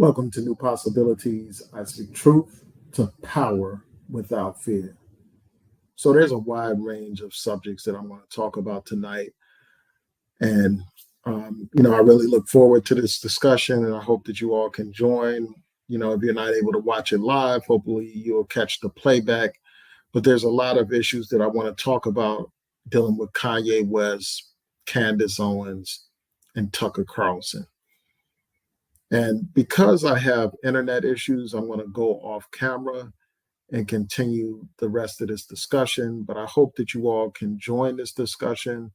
Welcome to New Possibilities. I speak truth to power without fear. So, there's a wide range of subjects that I'm going to talk about tonight. And, I really look forward to this discussion and I hope that you all can join. If you're not able to watch it live, hopefully you'll catch the playback. But there's a lot of issues that I want to talk about dealing with Kanye West, Candace Owens, and Tucker Carlson. And because I have internet issues, I'm going to go off camera and continue the rest of this discussion. But I hope that you all can join this discussion.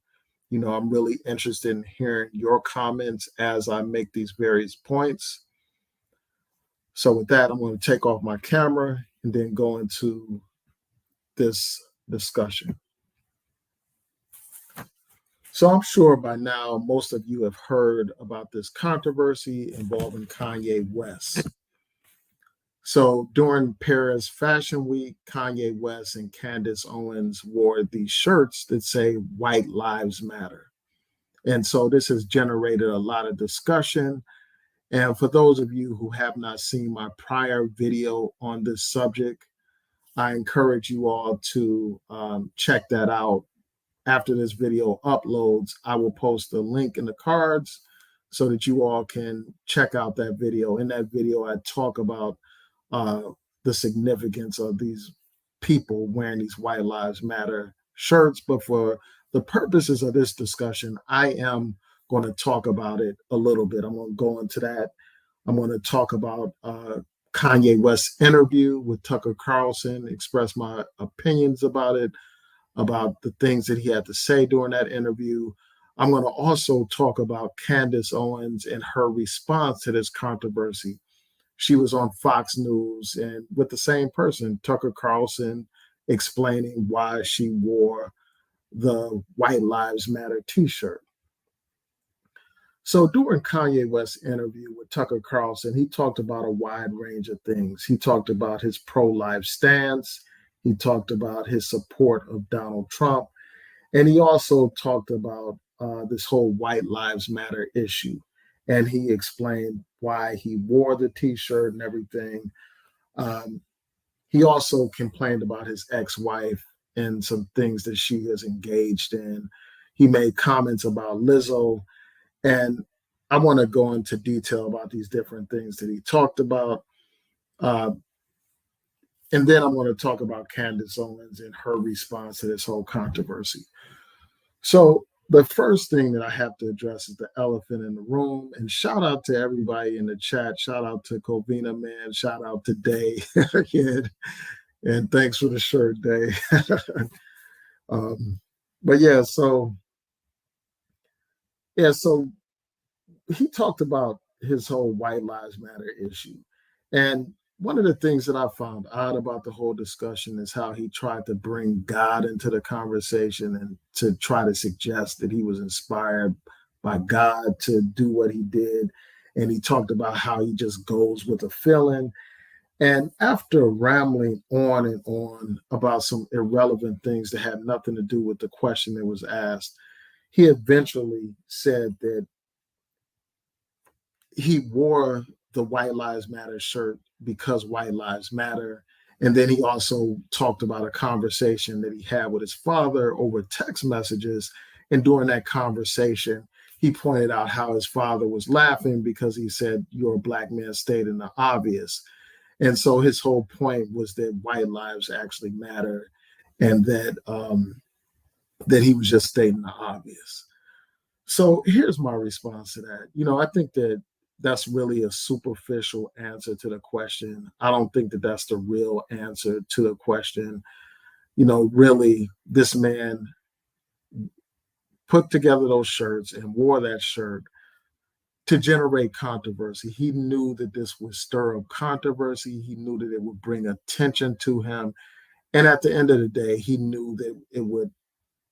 I'm really interested in hearing your comments as I make these various points. So, with that, I'm going to take off my camera and then go into this discussion. So I'm sure by now most of you have heard about this controversy involving Kanye West. So during Paris Fashion Week, Kanye West and Candace Owens wore these shirts that say White Lives Matter. And so this has generated a lot of discussion. And for those of you who have not seen my prior video on this subject, I encourage you all to check that out. After this video uploads, I will post a link in the cards so that you all can check out that video. In that video, I talk about the significance of these people wearing these White Lives Matter shirts. But for the purposes of this discussion, I am going to talk about it a little bit. I'm going to go into that. I'm going to talk about Kanye West's interview with Tucker Carlson, express my opinions about it, about the things that he had to say during that interview. I'm going to also talk about Candace Owens and her response to this controversy. She was on Fox News and with the same person, Tucker Carlson, explaining why she wore the White Lives Matter t-shirt. So during Kanye West's interview with Tucker Carlson, he talked about a wide range of things. He talked about his pro-life stance. He talked about his support of Donald Trump. And he also talked about this whole White Lives Matter issue. And he explained why he wore the t-shirt and everything. He also complained about his ex-wife and some things that she is engaged in. He made comments about Lizzo. And I want to go into detail about these different things that he talked about. And then I'm going to talk about Candace Owens and her response to this whole controversy. So the first thing that I have to address is the elephant in the room. And shout out to everybody in the chat. Shout out to Covina Man. Shout out to Day. And thanks for the shirt, Day. So he talked about his whole White Lives Matter issue. And one of the things that I found odd about the whole discussion is how he tried to bring God into the conversation and to try to suggest that he was inspired by God to do what he did. And he talked about how he just goes with a feeling. And after rambling on and on about some irrelevant things that had nothing to do with the question that was asked, he eventually said that he wore the White Lives Matter shirt because White Lives Matter. And then he also talked about a conversation that he had with his father over text messages. And during that conversation, he pointed out how his father was laughing because he said, "You're a black man stating the obvious." And so his whole point was that white lives actually matter and that that he was just stating the obvious. So here's my response to that. I think that that's really a superficial answer to the question. I don't think that that's the real answer to the question. Really, this man put together those shirts and wore that shirt to generate controversy. He knew that this would stir up controversy. He knew that it would bring attention to him. And at the end of the day, he knew that it would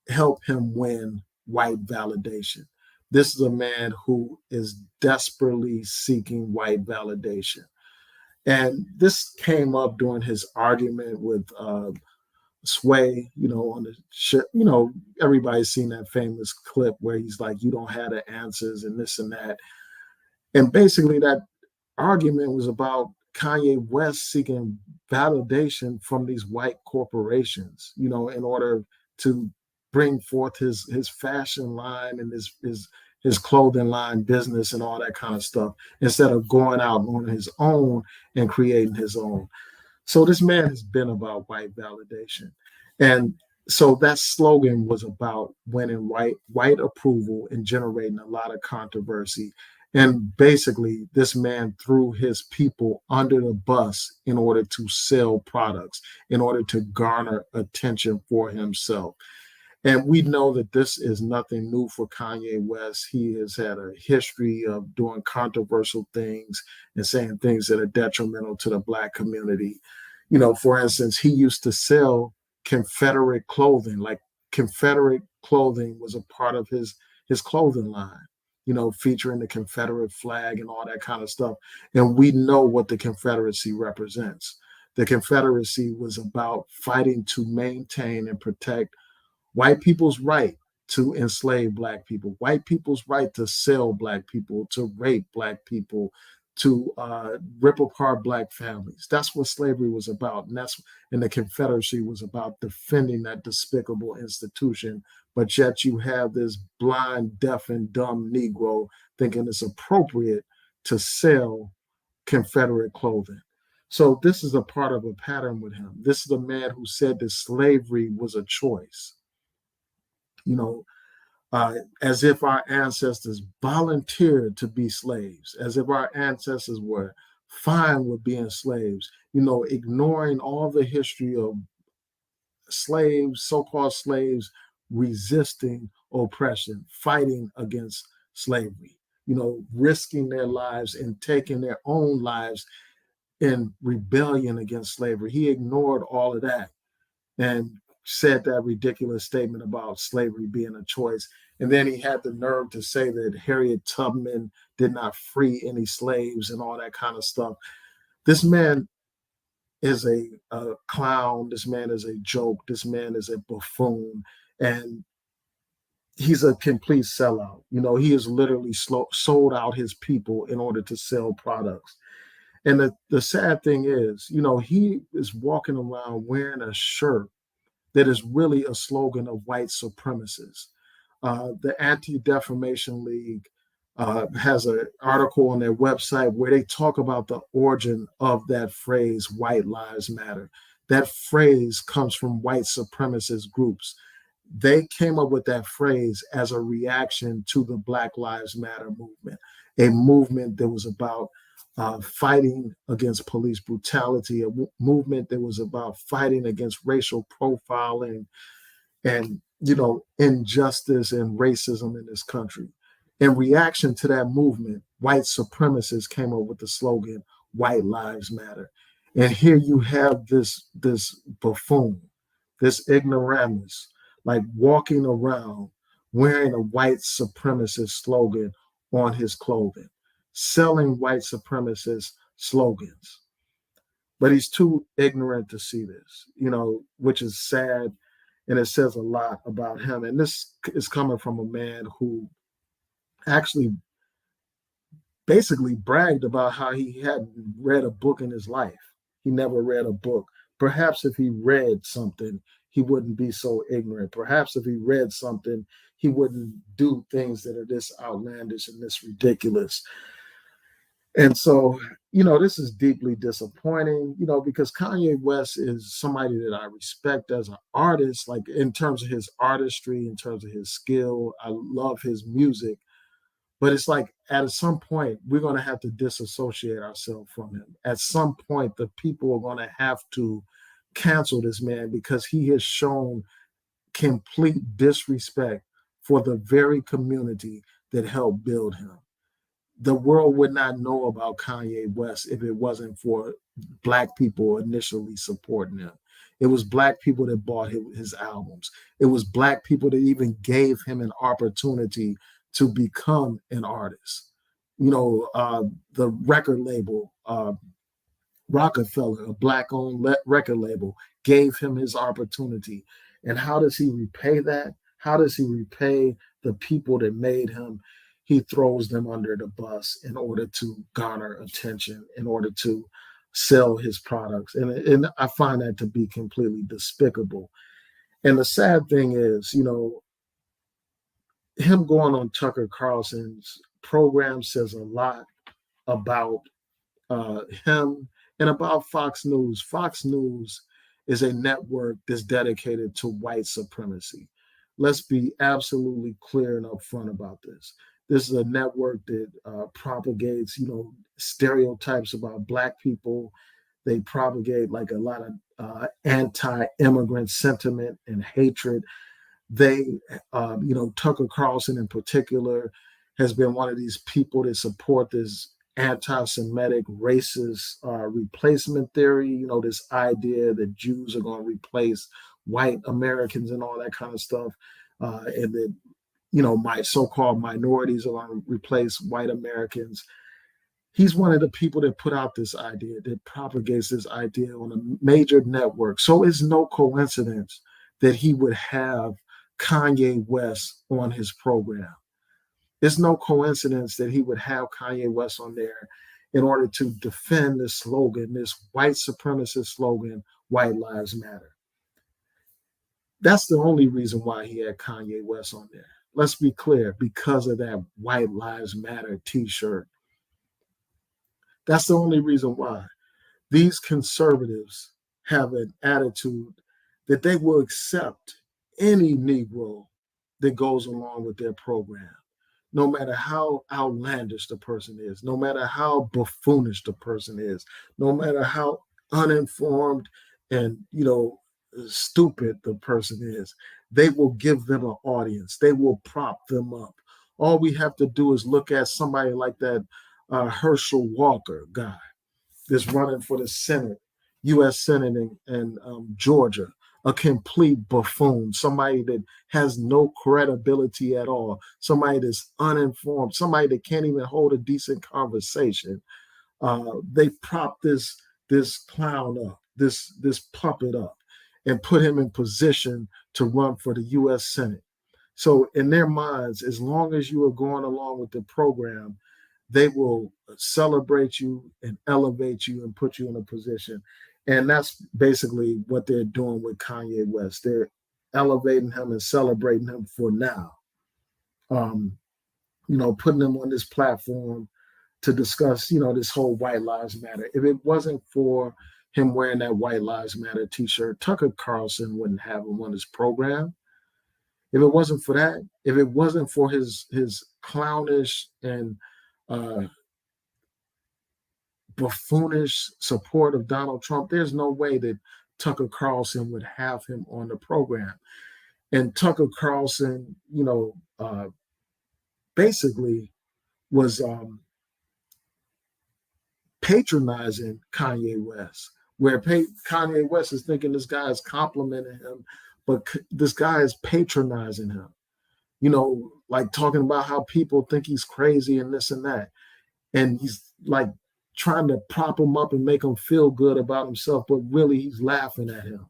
help him win white validation. This is a man who is desperately seeking white validation. And this came up during his argument with Sway, on the shit. Everybody's seen that famous clip where he's like, "You don't have the answers," and this and that. And basically that argument was about Kanye West seeking validation from these white corporations, in order to bring forth his fashion line and his clothing line business and all that kind of stuff, instead of going out on his own and creating his own. So this man has been about white validation. And so that slogan was about winning white approval and generating a lot of controversy. And basically, this man threw his people under the bus in order to sell products, in order to garner attention for himself. And we know that this is nothing new for Kanye West. He has had a history of doing controversial things and saying things that are detrimental to the Black community. For instance, he used to sell Confederate clothing. Like, Confederate clothing was a part of his clothing line, featuring the Confederate flag and all that kind of stuff. And we know what the Confederacy represents. The Confederacy was about fighting to maintain and protect white people's right to enslave Black people, white people's right to sell Black people, to rape Black people, to rip apart Black families. That's what slavery was about. And the Confederacy was about defending that despicable institution. But yet you have this blind, deaf, and dumb Negro thinking it's appropriate to sell Confederate clothing. So this is a part of a pattern with him. This is a man who said that slavery was a choice. You know, as if our ancestors volunteered to be slaves, as if our ancestors were fine with being slaves, ignoring all the history of slaves, so-called slaves, resisting oppression, fighting against slavery, risking their lives and taking their own lives in rebellion against slavery. He ignored all of that and said that ridiculous statement about slavery being a choice. And then he had the nerve to say that Harriet Tubman did not free any slaves and all that kind of stuff. This man is a clown. This man is a joke. This man is a buffoon. And he's a complete sellout. He has literally sold out his people in order to sell products. And the sad thing is, he is walking around wearing a shirt that is really a slogan of white supremacists. The Anti-Defamation League has an article on their website where they talk about the origin of that phrase, white lives matter. That phrase comes from white supremacist groups. They came up with that phrase as a reaction to the Black Lives Matter movement, a movement that was about fighting against police brutality, a movement that was about fighting against racial profiling and, injustice and racism in this country. In reaction to that movement, white supremacists came up with the slogan, white lives matter. And here you have this buffoon, this ignoramus, like walking around wearing a white supremacist slogan on his clothing, selling white supremacist slogans. But he's too ignorant to see this, which is sad. And it says a lot about him. And this is coming from a man who actually basically bragged about how he hadn't read a book in his life. He never read a book. Perhaps if he read something, he wouldn't be so ignorant. Perhaps if he read something, he wouldn't do things that are this outlandish and this ridiculous. And so, this is deeply disappointing, because Kanye West is somebody that I respect as an artist, like in terms of his artistry, in terms of his skill. I love his music. But it's like at some point, we're going to have to disassociate ourselves from him. At some point, the people are going to have to cancel this man because he has shown complete disrespect for the very community that helped build him. The world would not know about Kanye West if it wasn't for Black people initially supporting him. It was Black people that bought his albums. It was Black people that even gave him an opportunity to become an artist. The record label, Rockefeller, a Black-owned record label, gave him his opportunity. And how does he repay that? How does he repay the people that made him? he throws them under the bus in order to garner attention, in order to sell his products. And I find that to be completely despicable. And the sad thing is, him going on Tucker Carlson's program says a lot about him and about Fox News. Fox News is a network that's dedicated to white supremacy. Let's be absolutely clear and upfront about this. This is a network that propagates, stereotypes about Black people. They propagate like a lot of anti-immigrant sentiment and hatred. They, Tucker Carlson in particular has been one of these people that support this anti-Semitic racist replacement theory, this idea that Jews are going to replace white Americans and all that kind of stuff. And that, my so-called minorities are going to replace white Americans. He's one of the people that put out this idea, that propagates this idea on a major network. So it's no coincidence that he would have Kanye West on his program. It's no coincidence that he would have Kanye West on there in order to defend this slogan, this white supremacist slogan, White Lives Matter. That's the only reason why he had Kanye West on there. Let's be clear, because of that White Lives Matter t-shirt. That's the only reason why. These conservatives have an attitude that they will accept any Negro that goes along with their program, no matter how outlandish the person is, no matter how buffoonish the person is, no matter how uninformed and, stupid the person is. They will give them an audience. They will prop them up. All we have to do is look at somebody like that Herschel Walker guy that's running for the Senate, U.S. Senate in Georgia, a complete buffoon, somebody that has no credibility at all, somebody that's uninformed, somebody that can't even hold a decent conversation. They prop this clown up, this puppet up, and put him in position to run for the U.S. Senate. So in their minds, as long as you are going along with the program, they will celebrate you and elevate you and put you in a position. And that's basically what they're doing with Kanye West. They're elevating him and celebrating him for now. Putting him on this platform to discuss, this whole White Lives Matter. If it wasn't for him wearing that White Lives Matter t-shirt, Tucker Carlson wouldn't have him on his program. If it wasn't for that, if it wasn't for his clownish and buffoonish support of Donald Trump, there's no way that Tucker Carlson would have him on the program. And Tucker Carlson, basically was patronizing Kanye West, where Kanye West is thinking this guy is complimenting him, but this guy is patronizing him, like talking about how people think he's crazy and this and that. And he's like trying to prop him up and make him feel good about himself, but really he's laughing at him.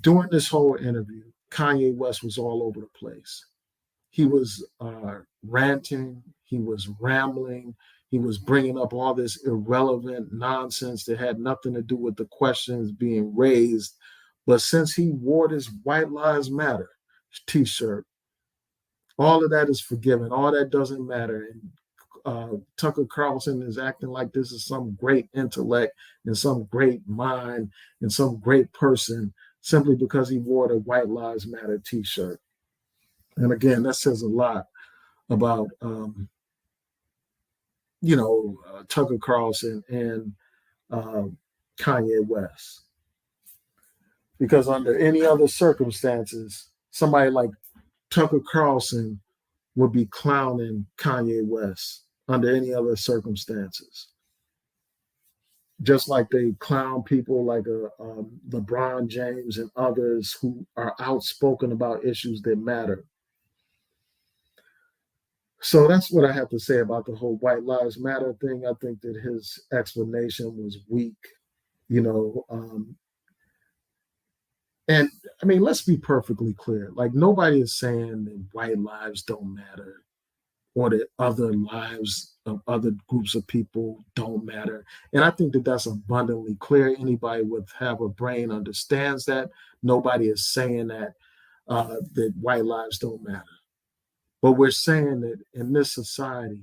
During this whole interview, Kanye West was all over the place. He was ranting, he was rambling, he was bringing up all this irrelevant nonsense that had nothing to do with the questions being raised. But since he wore this White Lives Matter t-shirt, all of that is forgiven. All that doesn't matter. And Tucker Carlson is acting like this is some great intellect and some great mind and some great person simply because he wore the White Lives Matter t-shirt. And again, that says a lot about, Tucker Carlson and Kanye West. Because under any other circumstances, somebody like Tucker Carlson would be clowning Kanye West under any other circumstances. Just like they clown people like LeBron James and others who are outspoken about issues that matter. So that's what I have to say about the whole White Lives Matter thing. I think that his explanation was weak, and I mean, let's be perfectly clear. Like, nobody is saying that white lives don't matter. or that other lives of other groups of people don't matter. And I think that that's abundantly clear. Anybody with have a brain understands that. Nobody is saying that white lives don't matter. But we're saying that in this society,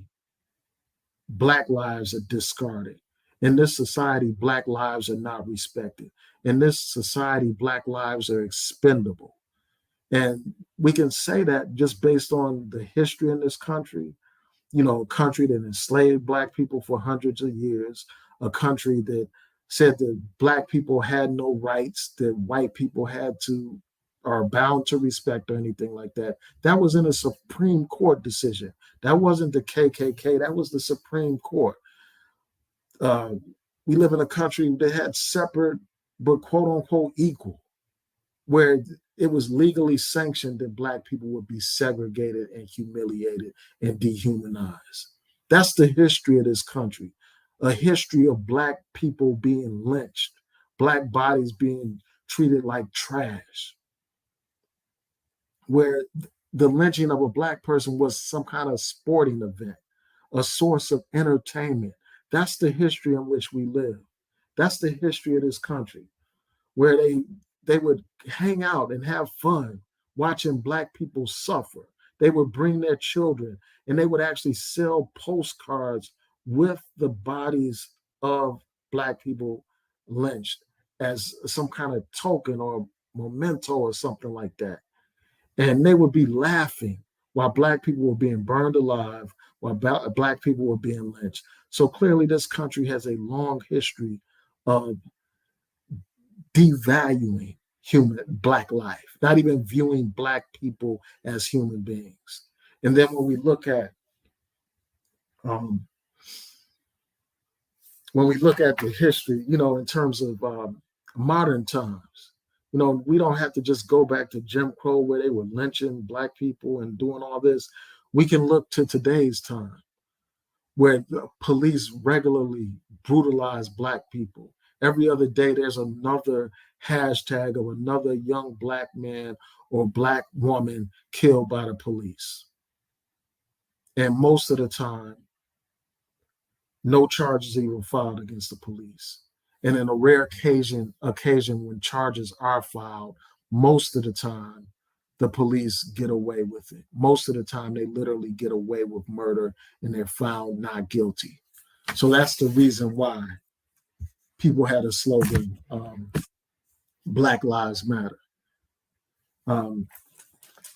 Black lives are discarded. In this society, Black lives are not respected. In this society, Black lives are expendable. And we can say that just based on the history in this country, a country that enslaved Black people for hundreds of years, a country that said that Black people had no rights, that white people had to are bound to respect or anything like that. That was in a Supreme Court decision. That wasn't the KKK. That was the Supreme Court. Uh, we live in a country that had separate but quote unquote equal, where it was legally sanctioned that Black people would be segregated and humiliated and dehumanized. That's the history of this country, a history of Black people being lynched, Black bodies being treated like trash, where the lynching of a Black person was some kind of sporting event, a source of entertainment. That's the history in which we live. That's the history of this country, where they would hang out and have fun watching Black people suffer. They would bring their children and they would actually sell postcards with the bodies of Black people lynched as some kind of token or memento or something like that. And they would be laughing while Black people were being burned alive, while Black people were being lynched. So clearly, this country has a long history of devaluing Black life, not even viewing Black people as human beings. And then um, when we look at the history, in terms of modern times, we don't have to just go back to Jim Crow where they were lynching Black people and doing all this. We can look to today's time where the police regularly brutalize Black people. Every other day, there's another hashtag of another young Black man or Black woman killed by the police. And most of the time, no charges even filed against the police. And in a rare occasion when charges are filed, most of the time, the police get away with it. Most of the time, they literally get away with murder and they're found not guilty. So that's the reason why people had a slogan, Black Lives Matter. And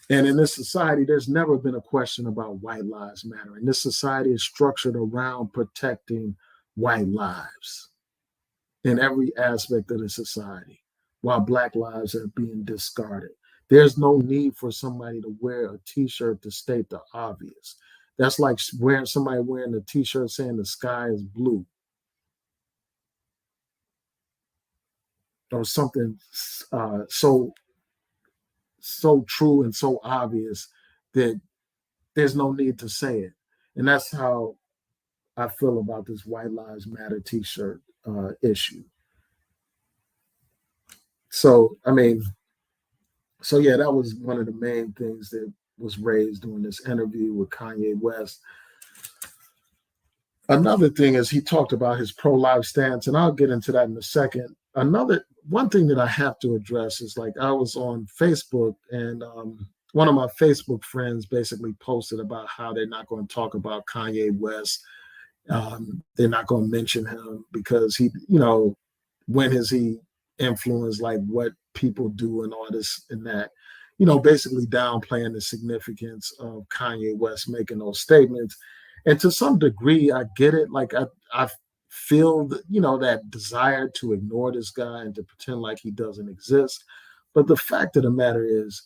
in this society, there's never been a question about white lives matter. And this society is structured around protecting white lives in every aspect of the society, while Black lives are being discarded. There's no need for somebody to wear a T-shirt to state the obvious. That's like somebody wearing a T-shirt saying the sky is blue, or something so true and so obvious that there's no need to say it. And that's how I feel about this White Lives Matter T-shirt issue. So, that was one of the main things that was raised during this interview with Kanye West. Another thing is he talked about his pro-life stance, and I'll get into that in a second. One thing that I have to address is, like, I was on Facebook and one of my Facebook friends basically posted about how they're not going to talk about Kanye West. They're not going to mention him because when has he influenced like what people do and all this and that, basically downplaying the significance of Kanye West making those statements. And to some degree, I get it. Like I feel that desire to ignore this guy and to pretend like he doesn't exist. But the fact of the matter is,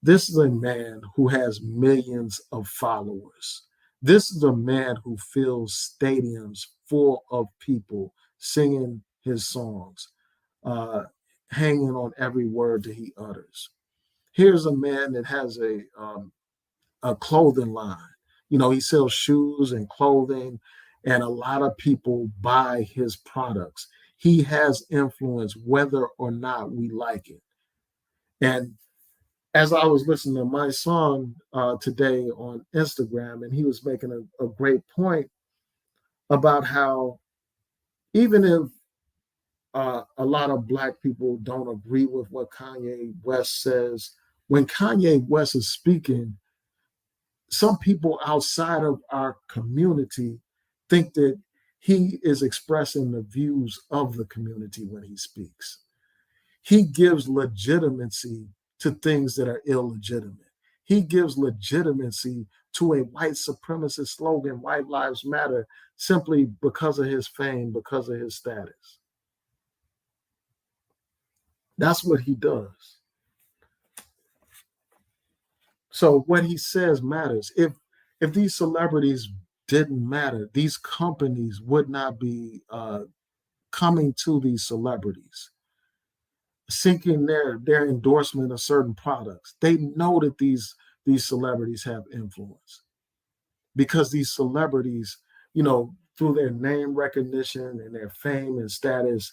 this is a man who has millions of followers. This is a man who fills stadiums full of people singing his songs, hanging on every word that he utters. Here's a man that has a clothing line. He sells shoes and clothing, and a lot of people buy his products. He has influence whether or not we like it. And as I was listening to my son today on Instagram, and he was making a great point about how even if a lot of Black people don't agree with what Kanye West says, when Kanye West is speaking, some people outside of our community think that he is expressing the views of the community when he speaks. He gives legitimacy to things that are illegitimate. He gives legitimacy to a white supremacist slogan, White Lives Matter, simply because of his fame, because of his status. That's what he does. So what he says matters. If these celebrities didn't matter, these companies would not be coming to these celebrities, seeking their endorsement of certain products. They know that these celebrities have influence because these celebrities, through their name recognition and their fame and status,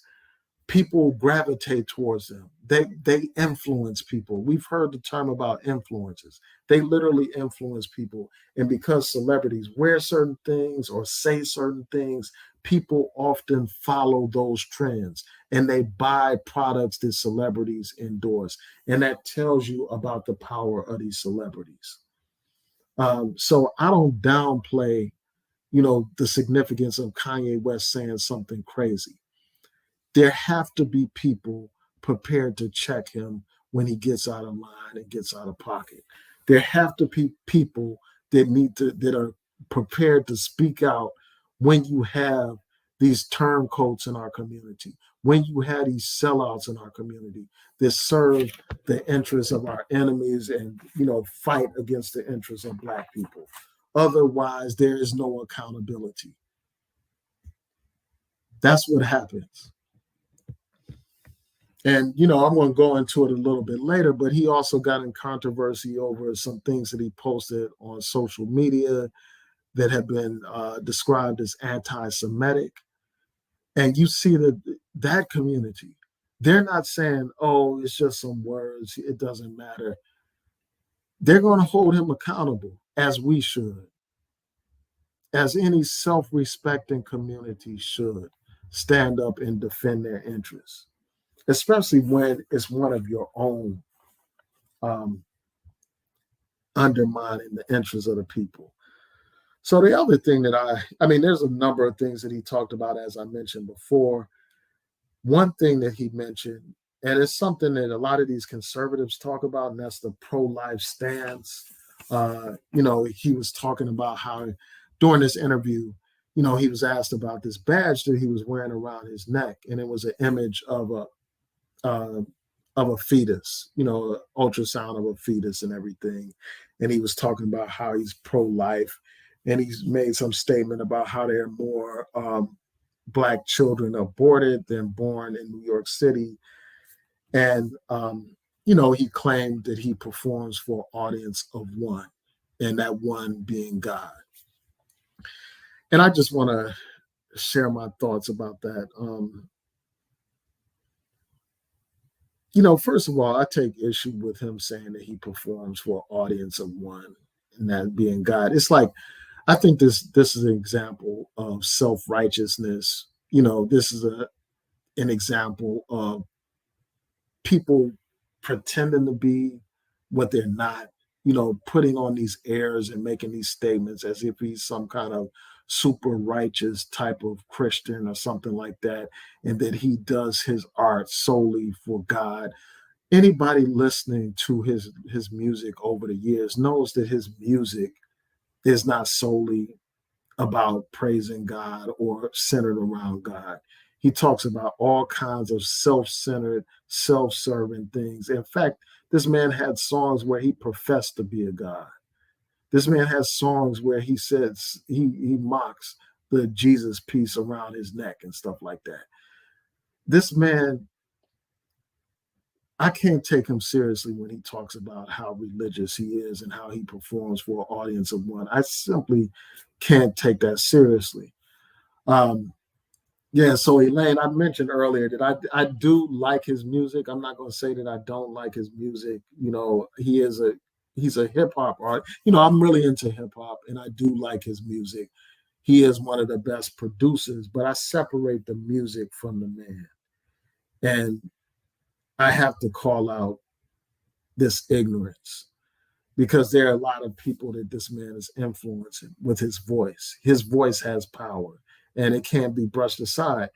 people gravitate towards them. They influence people. We've heard the term about influencers. They literally influence people. And because celebrities wear certain things or say certain things, people often follow those trends and they buy products that celebrities endorse. And that tells you about the power of these celebrities. So I don't downplay, the significance of Kanye West saying something crazy. There have to be people prepared to check him when he gets out of line and gets out of pocket. There have to be people that are prepared to speak out when you have these turncoats in our community, when you have these sellouts in our community that serve the interests of our enemies and fight against the interests of Black people. Otherwise, there is no accountability. That's what happens. And, I'm going to go into it a little bit later, but he also got in controversy over some things that he posted on social media that have been described as anti-Semitic. And you see that community, they're not saying, oh, it's just some words, it doesn't matter. They're going to hold him accountable, as we should, as any self-respecting community should stand up and defend their interests, especially when it's one of your own undermining the interests of the people. So the other thing that I mean, there's a number of things that he talked about, as I mentioned before. One thing that he mentioned, and it's something that a lot of these conservatives talk about, and that's the pro-life stance. He was talking about how during this interview, he was asked about this badge that he was wearing around his neck, and it was an image of a fetus, ultrasound of a fetus and everything. And he was talking about how he's pro-life, and he's made some statement about how there are more Black children aborted than born in New York City. And, he claimed that he performs for an audience of one, and that one being God. And I just want to share my thoughts about that. First of all, I take issue with him saying that he performs for an audience of one, and that being God. It's like, I think this is an example of self-righteousness. This is an example of people pretending to be what they're not, putting on these airs and making these statements as if he's some kind of super righteous type of Christian or something like that, and that he does his art solely for God. Anybody listening to his music over the years knows that his music is not solely about praising God or centered around God. He talks about all kinds of self-centered, self-serving things. In fact, this man had songs where he professed to be a God. This man has songs where he says he mocks the Jesus piece around his neck and stuff like that. This man, I can't take him seriously when he talks about how religious he is and how he performs for an audience of one. I simply can't take that seriously. Yeah, so Elaine, I mentioned earlier that I do like his music. I'm not going to say that I don't like his music. He's a hip hop art. I'm really into hip hop and I do like his music. He is one of the best producers, but I separate the music from the man. And I have to call out this ignorance because there are a lot of people that this man is influencing with his voice. His voice has power and it can't be brushed aside.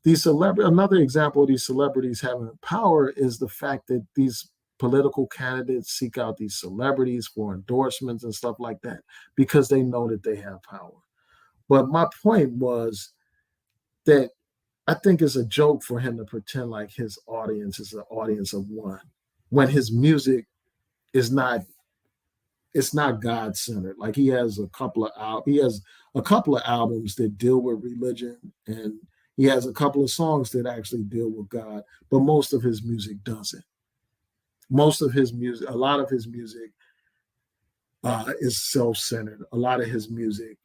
Another example of these celebrities having power is the fact that these political candidates seek out these celebrities for endorsements and stuff like that because they know that they have power. But my point was that I think it's a joke for him to pretend like his audience is an audience of one when his music is not it's not God centered. Like he has a couple of albums that deal with religion, and he has a couple of songs that actually deal with God, but most of his music doesn't. A lot of his music is self centered. A lot of his music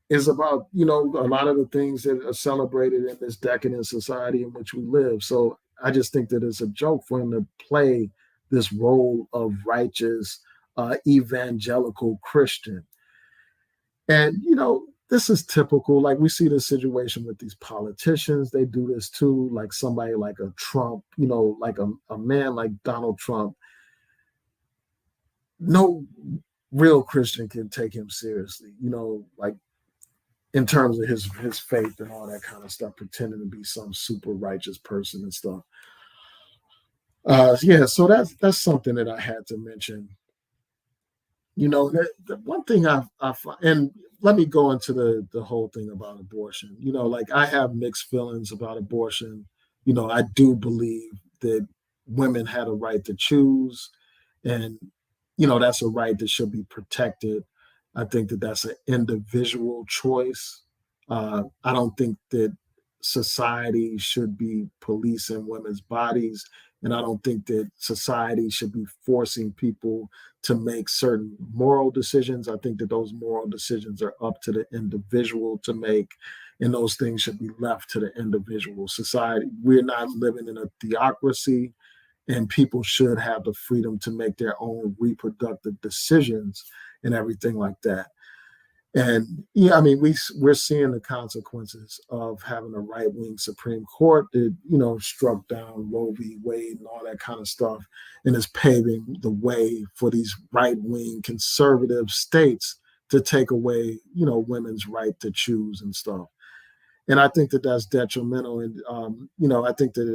is about a lot of the things that are celebrated in this decadent society in which we live. So I just think that it's a joke for him to play this role of righteous evangelical Christian. And this is typical. Like we see this situation with these politicians. They do this too. Like somebody like a Trump, like a man like Donald Trump. No real Christian can take him seriously. Like in terms of his faith and all that kind of stuff, pretending to be some super righteous person and stuff. Yeah, so that's something that I had to mention. The one thing and let me go into the whole thing about abortion. Like I have mixed feelings about abortion. I do believe that women had a right to choose, and that's a right that should be protected. I think that that's an individual choice. I don't think that society should be policing women's bodies, and I don't think that society should be forcing people to make certain moral decisions. I think that those moral decisions are up to the individual to make, and those things should be left to the individual. Society, we're not living in a theocracy, and people should have the freedom to make their own reproductive decisions and everything like that. And yeah, I mean, we're seeing the consequences of having a right wing Supreme Court that struck down Roe v. Wade and all that kind of stuff, and is paving the way for these right wing conservative states to take away women's right to choose and stuff. And I think that that's detrimental, and I think that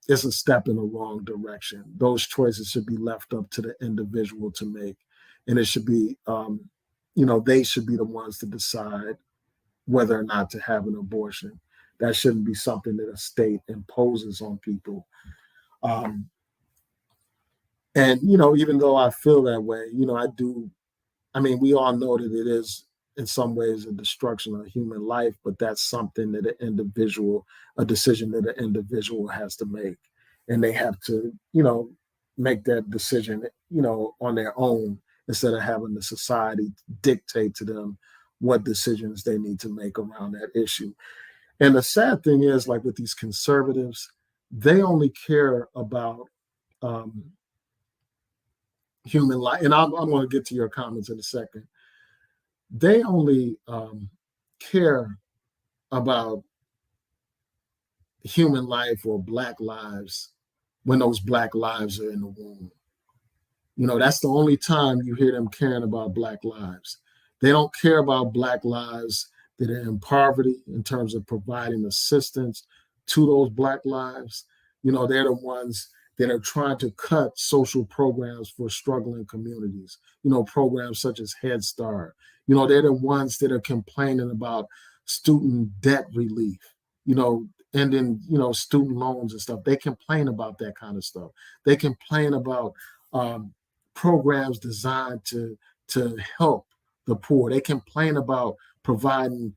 it's a step in the wrong direction. Those choices should be left up to the individual to make, and it should be they should be the ones to decide whether or not to have an abortion. That shouldn't be something that a state imposes on people. Um, and even though I feel that way, I do. I mean, we all know that it is in some ways a destruction of human life, but that's something that a decision that an individual has to make, and they have to, make that decision, on their own instead of having the society dictate to them what decisions they need to make around that issue. And the sad thing is, like with these conservatives, they only care about um, human life. And I'm going to get to your comments in a second. They only care about human life or Black lives when those Black lives are in the womb. That's the only time you hear them caring about Black lives. They don't care about Black lives that are in poverty in terms of providing assistance to those Black lives. They're the ones that are trying to cut social programs for struggling communities, programs such as Head Start. They're the ones that are complaining about student debt relief, and then, student loans and stuff. They complain about that kind of stuff. They complain about um, programs designed to help the poor. They complain about providing,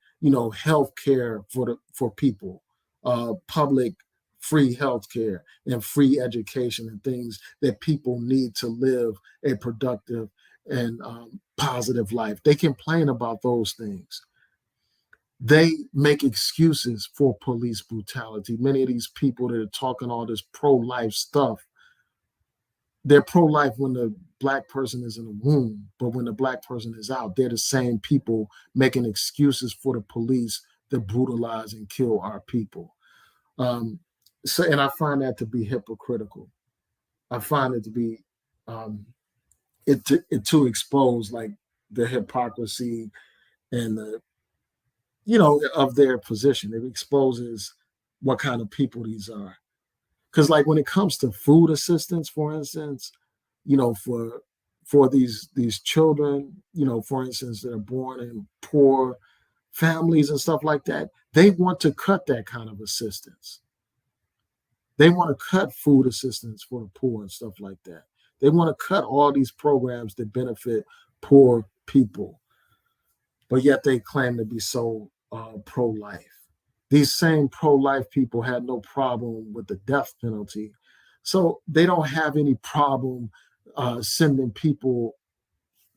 health care for people, public free health care and free education and things that people need to live a productive and positive life. They complain about those things. they make excuses for police brutality. Many of these people that are talking all this pro-life stuff, they're pro-life when the black person is in the womb, but when the black person is out, they're the same people making excuses for the police that brutalize and kill our people. Um, and I find that to be hypocritical. I find it to be um, it to expose like the hypocrisy and the of their position. It exposes what kind of people these are. Because like when it comes to food assistance, for instance, for these children, for instance, that are born in poor families and stuff like that, they want to cut that kind of assistance. They want to cut food assistance for the poor and stuff like that. They want to cut all these programs that benefit poor people, but yet they claim to be so pro-life. These same pro-life people had no problem with the death penalty, so they don't have any problem sending people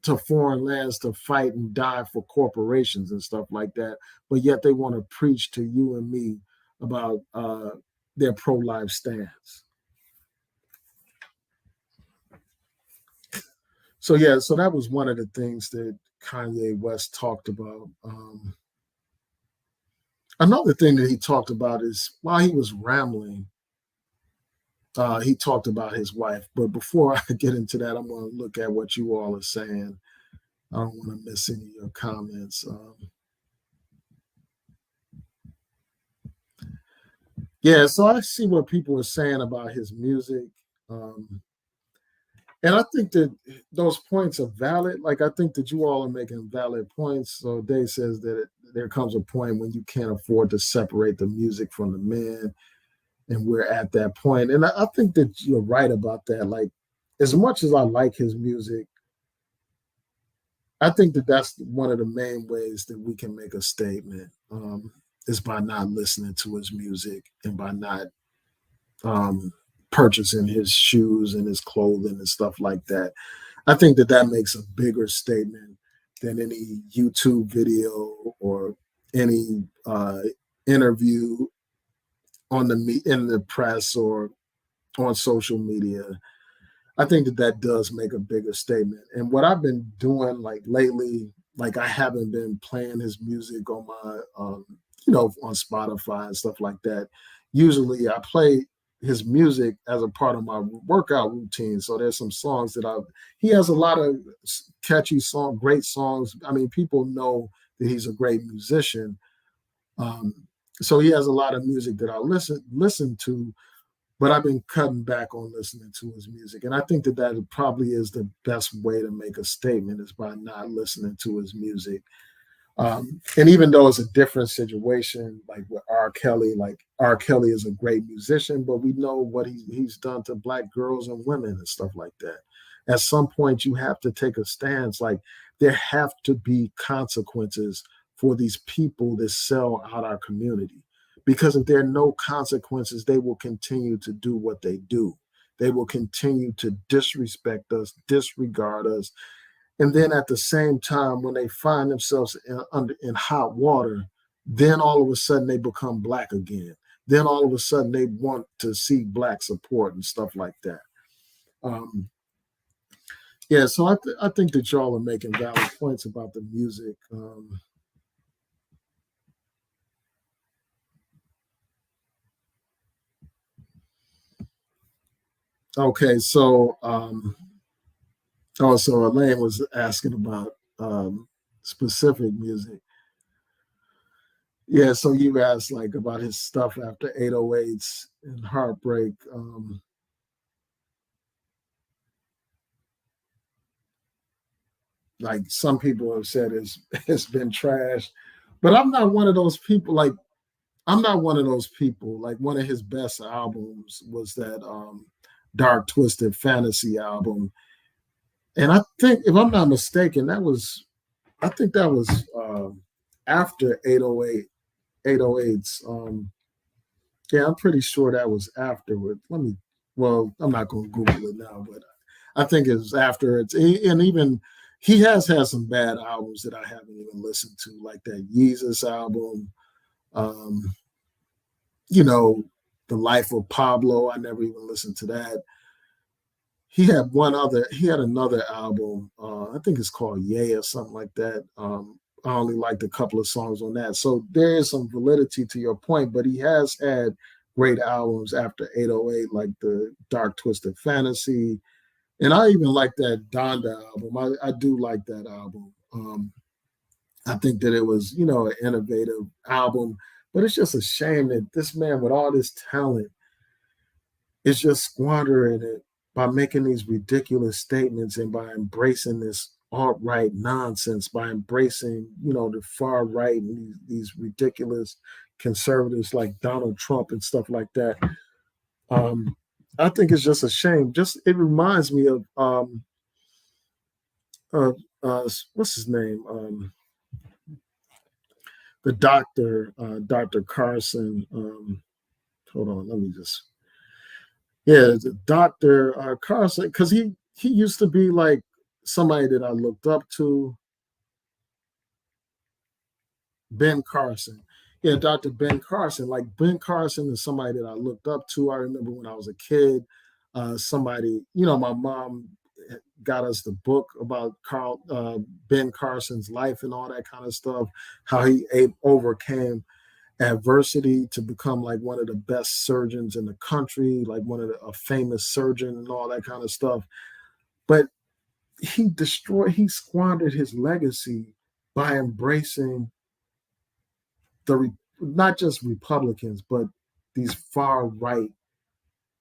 to foreign lands to fight and die for corporations and stuff like that. But yet they want to preach to you and me about their pro-life stance. So yeah, so that was one of the things that Kanye West talked about. Another thing that he talked about is while he was rambling, he talked about his wife. But before I get into that, I'm going to look at what you all are saying. I don't want to miss any of your comments. Yeah, so I see what people are saying about his music. And I think that those points are valid. Like, I think that you all are making valid points. So Dave says that there comes a point when you can't afford to separate the music from the man. And we're at that point. And I think that you're right about that. Like, as much as I like his music, I think that that's one of the main ways that we can make a statement is by not listening to his music and by not purchasing his shoes and his clothing and stuff like that. I think that that makes a bigger statement than any YouTube video or any interview in the press or on social media. I think that that does make a bigger statement. And what I've been doing like lately, like I haven't been playing his music on my, on Spotify and stuff like that. Usually I play his music as a part of my workout routine. So there's some songs he has a lot of catchy great songs. I mean, people know that he's a great musician. So he has a lot of music that I listen to, but I've been cutting back on listening to his music. And I think that that probably is the best way to make a statement is by not listening to his music. And even though it's a different situation, like with R. Kelly, like R. Kelly is a great musician, but we know what he's done to Black girls and women and stuff like that. At some point, you have to take a stance. Like there have to be consequences for these people that sell out our community. Because if there are no consequences, they will continue to do what they do. They will continue to disrespect us, disregard us. And then at the same time, when they find themselves in hot water, then all of a sudden they become Black again. Then all of a sudden they want to see Black support and stuff like that. Yeah, so I think that y'all are making valid points about the music. Okay, so so Elaine was asking about specific music. Yeah, so you asked like about his stuff after 808s and Heartbreak. Like some people have said it's been trash, but I'm not one of those people. Like I'm not one of those people. Like one of his best albums was that Dark Twisted Fantasy album, and I think if I'm not mistaken, I think that was after 808 808s. Yeah, I'm pretty sure that was afterward. Well, I'm not going to Google it now, but I think it was after it. And even He has had some bad albums that I haven't even listened to, like that Yeezus album. Um, you know, The Life of Pablo. I never even listened to that. He had another album. I think it's called Yay or something like that. I only liked a couple of songs on that. So there is some validity to your point, but he has had great albums after 808, like the Dark Twisted Fantasy. And I even like that Donda album. I do like that album. I think that it was, an innovative album, but it's just a shame that this man with all this talent is just squandering it by making these ridiculous statements and by embracing this alt-right nonsense, by embracing, the far right and these ridiculous conservatives like Donald Trump and stuff like that. Um, I think it's just a shame. Just it reminds me of uh, what's his name? The doctor, Dr. Carson. Hold on, let me just. Yeah, Dr. Carlson, because he used to be like somebody that I looked up to. Ben Carson. Yeah, Dr. Ben Carson. Like Ben Carson is somebody that I looked up to. I remember when I was a kid, somebody, my mom got us the book about Ben Carson's life and all that kind of stuff, how he overcame adversity to become like one of the best surgeons in the country, like a famous surgeon and all that kind of stuff. But he squandered his legacy by embracing not just Republicans, but these far right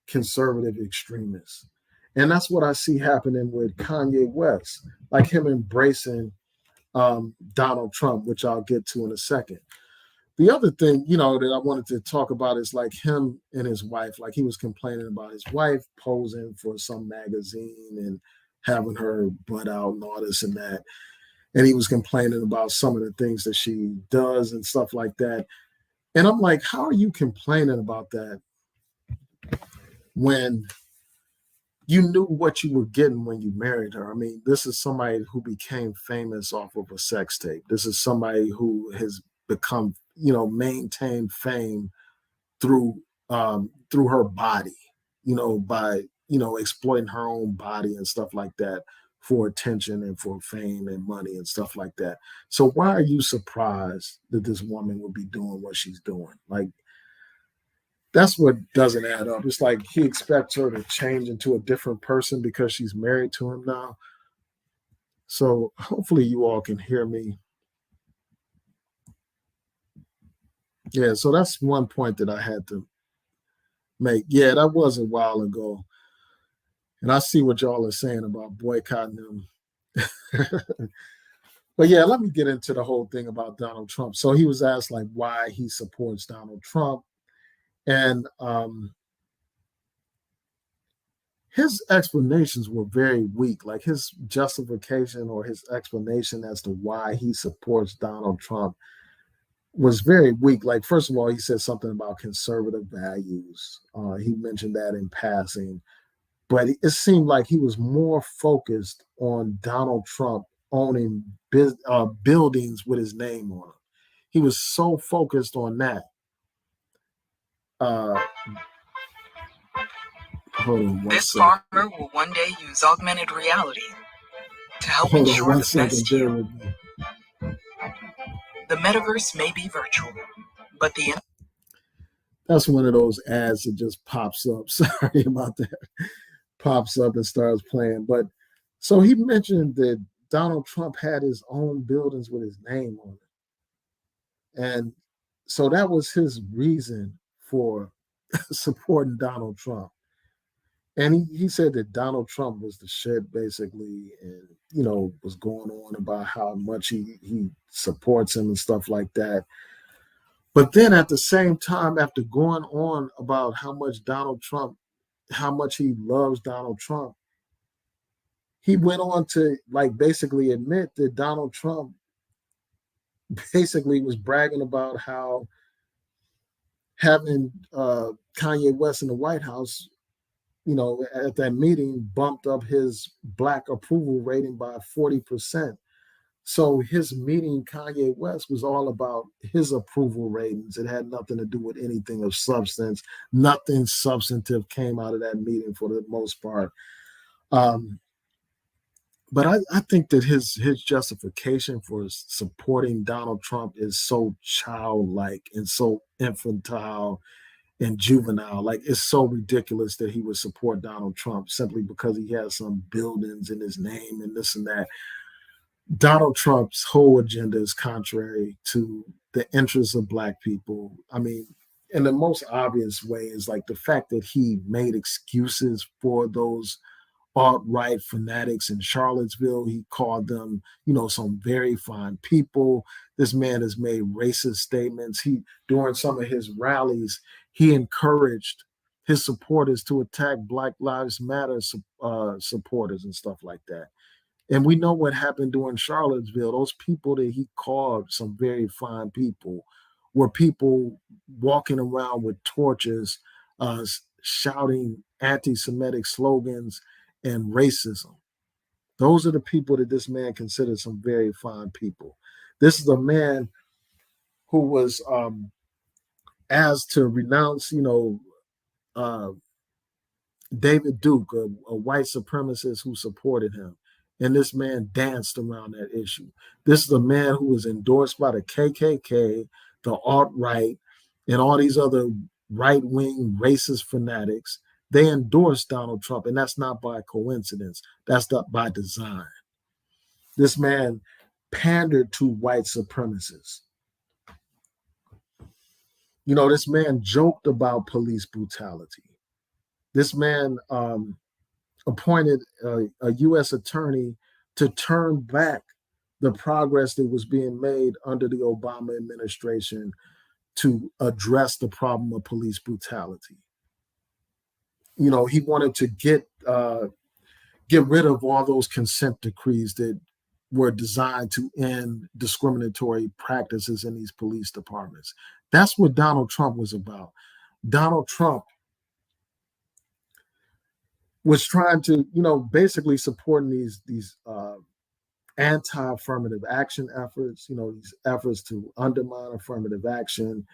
conservative extremists. And that's what I see happening with Kanye West, like him embracing Donald Trump, which I'll get to in a second. The other thing, that I wanted to talk about is like him and his wife. Like he was complaining about his wife posing for some magazine and having her butt out and all this and that. And he was complaining about some of the things that she does and stuff like that. And I'm like, how are you complaining about that when you knew what you were getting when you married her? I mean, this is somebody who became famous off of a sex tape. This is somebody who has become, maintained fame through her body, by exploiting her own body and stuff like that for attention and for fame and money and stuff like that. So why are you surprised that this woman would be doing what she's doing? Like that's what doesn't add up. It's like he expects her to change into a different person because she's married to him now. So hopefully you all can hear me. Yeah, so that's one point that I had to make. Yeah, that was a while ago. And I see what y'all are saying about boycotting them. But yeah, let me get into the whole thing about Donald Trump. So he was asked like why he supports Donald Trump. And his explanations were very weak. Like his justification or his explanation as to why he supports Donald Trump was very weak. Like, first of all, he said something about conservative values. He mentioned that in passing, but it seemed like he was more focused on Donald Trump owning buildings with his name on them. He was so focused on that. Uh, Hold on this farmer will one day use augmented reality to help ensure the best yield. The metaverse may be virtual, but that's one of those ads that just pops up. Sorry about that. Pops up and starts playing. But so he mentioned that Donald Trump had his own buildings with his name on it. And so that was his reason for supporting Donald Trump. And he said that Donald Trump was the shit, basically, and, was going on about how much he supports him and stuff like that. But then at the same time, after going on about how much he loves Donald Trump, he went on to like basically admit that Donald Trump basically was bragging about how having Kanye West in the White House at that meeting bumped up his black approval rating by 40%. So his meeting, Kanye West, was all about his approval ratings. It had nothing to do with anything of substance. Nothing substantive came out of that meeting for the most part. Um, but I think that his justification for supporting Donald Trump is so childlike and so infantile and juvenile. Like, it's so ridiculous that he would support Donald Trump simply because he has some buildings in his name and this and that. Donald Trump's whole agenda is contrary to the interests of Black people. I mean, in the most obvious way is like the fact that he made excuses for those alt-right fanatics in Charlottesville. He called them, some very fine people. This man has made racist statements. During some of his rallies, he encouraged his supporters to attack Black Lives Matter supporters and stuff like that. And we know what happened during Charlottesville. Those people that he called some very fine people were people walking around with torches, shouting anti-Semitic slogans and racism. Those are the people that this man considered some very fine people. This is a man who was asked to renounce, uh, David Duke, a white supremacist who supported him. And this man danced around that issue. This is a man who was endorsed by the KKK, the alt-right, and all these other right-wing racist fanatics. They endorsed Donald Trump, and that's not by coincidence. That's not by design. This man pandered to white supremacists. This man joked about police brutality. This man appointed a U.S. attorney to turn back the progress that was being made under the Obama administration to address the problem of police brutality. He wanted to get rid of all those consent decrees that were designed to end discriminatory practices in these police departments. That's what Donald Trump was about. Donald Trump was trying to, basically supporting these anti-affirmative action efforts, these efforts to undermine affirmative action.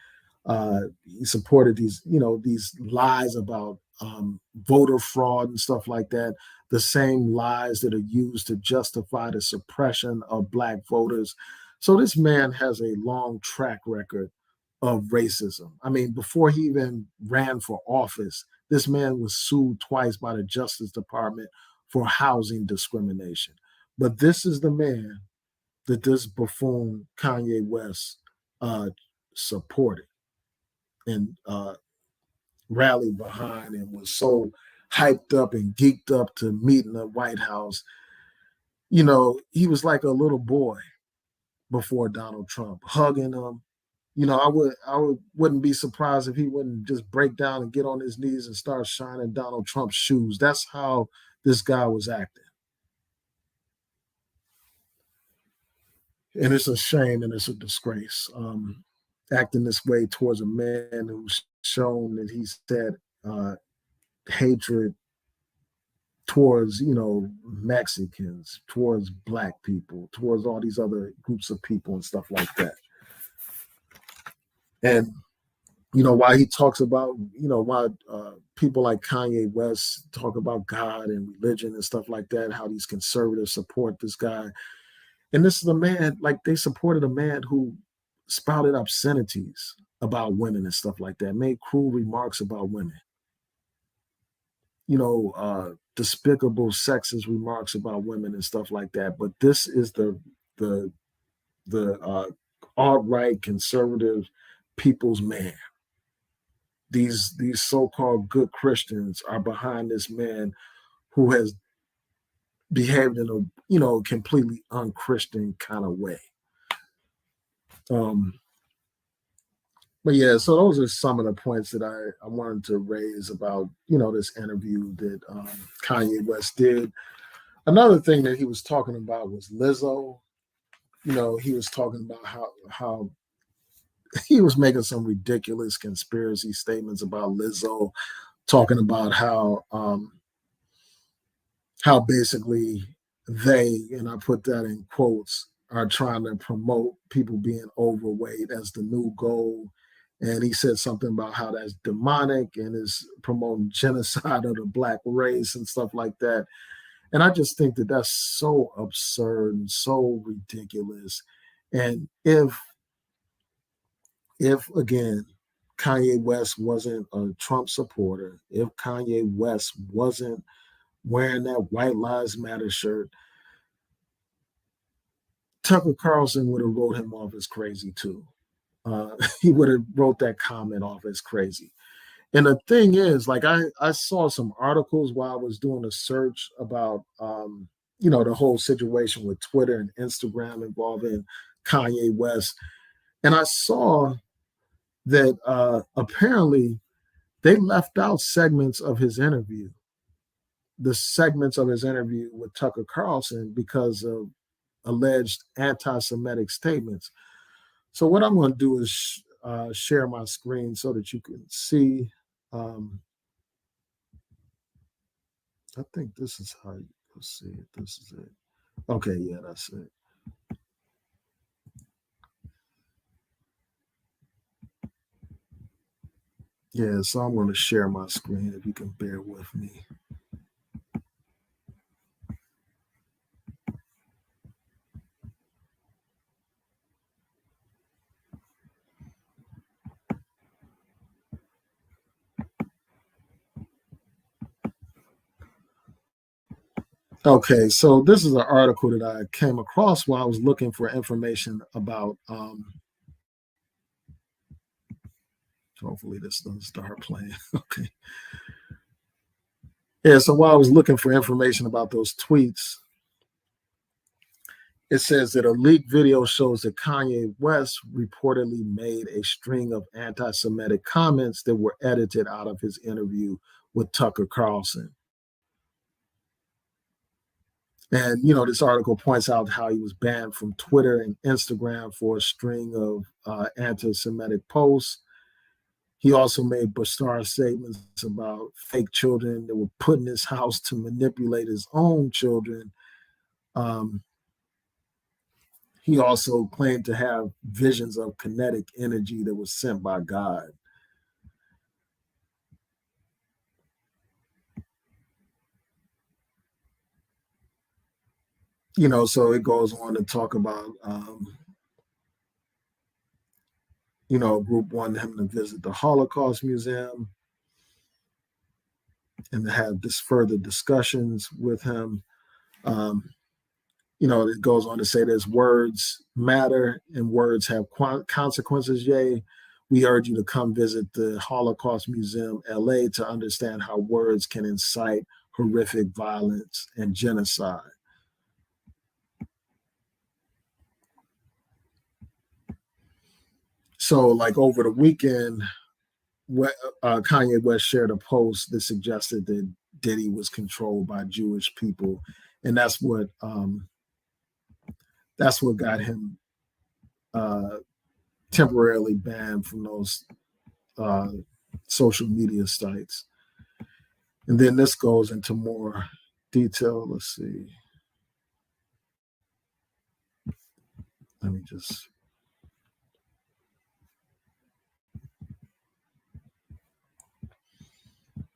He supported these lies about voter fraud and stuff like that, the same lies that are used to justify the suppression of Black voters. So this man has a long track record of racism. I mean, before he even ran for office, this man was sued twice by the Justice Department for housing discrimination. But this is the man that this buffoon Kanye West supported and rallied behind, and was so hyped up and geeked up to meet in the White House. He was like a little boy before Donald Trump, hugging him. Wouldn't be surprised if he wouldn't just break down and get on his knees and start shining Donald Trump's shoes. That's how this guy was acting. And it's a shame and it's a disgrace, acting this way towards a man who's shown that he's had hatred towards, Mexicans, towards Black people, towards all these other groups of people and stuff like that. And, why he talks about, why people like Kanye West talk about God and religion and stuff like that, how these conservatives support this guy. And this is a man, like, they supported a man who spouted obscenities about women and stuff like that, made cruel remarks about women, despicable sexist remarks about women and stuff like that. But this is the alt-right conservative people's man. These so-called good Christians are behind this man who has behaved in a completely unchristian kind of way. But yeah, so those are some of the points that I wanted to raise about this interview that Kanye West did. Another thing that he was talking about was Lizzo. He was talking about how he was making some ridiculous conspiracy statements about Lizzo, talking about how basically they, and I put that in quotes, are trying to promote people being overweight as the new goal. And he said something about how that's demonic and is promoting genocide of the black race and stuff like that. And I just think that that's so absurd and so ridiculous. And if again, Kanye West wasn't a Trump supporter, if Kanye West wasn't wearing that White Lives Matter shirt, Tucker Carlson would have wrote him off as crazy too. He would have wrote that comment off as crazy. And the thing is, like I saw some articles while I was doing a search about the whole situation with Twitter and Instagram involving Kanye West, and I saw that apparently they left out segments of his interview, the segments of his interview with Tucker Carlson because of alleged anti-Semitic statements. So what I'm going to do is share my screen so that you can see. I think this is how you see it. This is it. Okay, yeah, that's it. Yeah, so I'm going to share my screen if you can bear with me. Okay, so this is an article that I came across while I was looking for information about. Hopefully, this doesn't start playing. Okay. Yeah, so while I was looking for information about those tweets, it says that a leaked video shows that Kanye West reportedly made a string of anti Semitic comments that were edited out of his interview with Tucker Carlson. And, this article points out how he was banned from Twitter and Instagram for a string of anti Semitic posts. He also made bizarre statements about fake children that were put in his house to manipulate his own children. He also claimed to have visions of kinetic energy that was sent by God. So it goes on to talk about, a group wanted him to visit the Holocaust Museum and to have this further discussions with him. It goes on to say that words matter and words have consequences. Yay, we urge you to come visit the Holocaust Museum, LA, to understand how words can incite horrific violence and genocide. So, like over the weekend, Kanye West shared a post that suggested that Diddy was controlled by Jewish people, and that's what got him temporarily banned from those social media sites. And then this goes into more detail. Let's see. Let me just.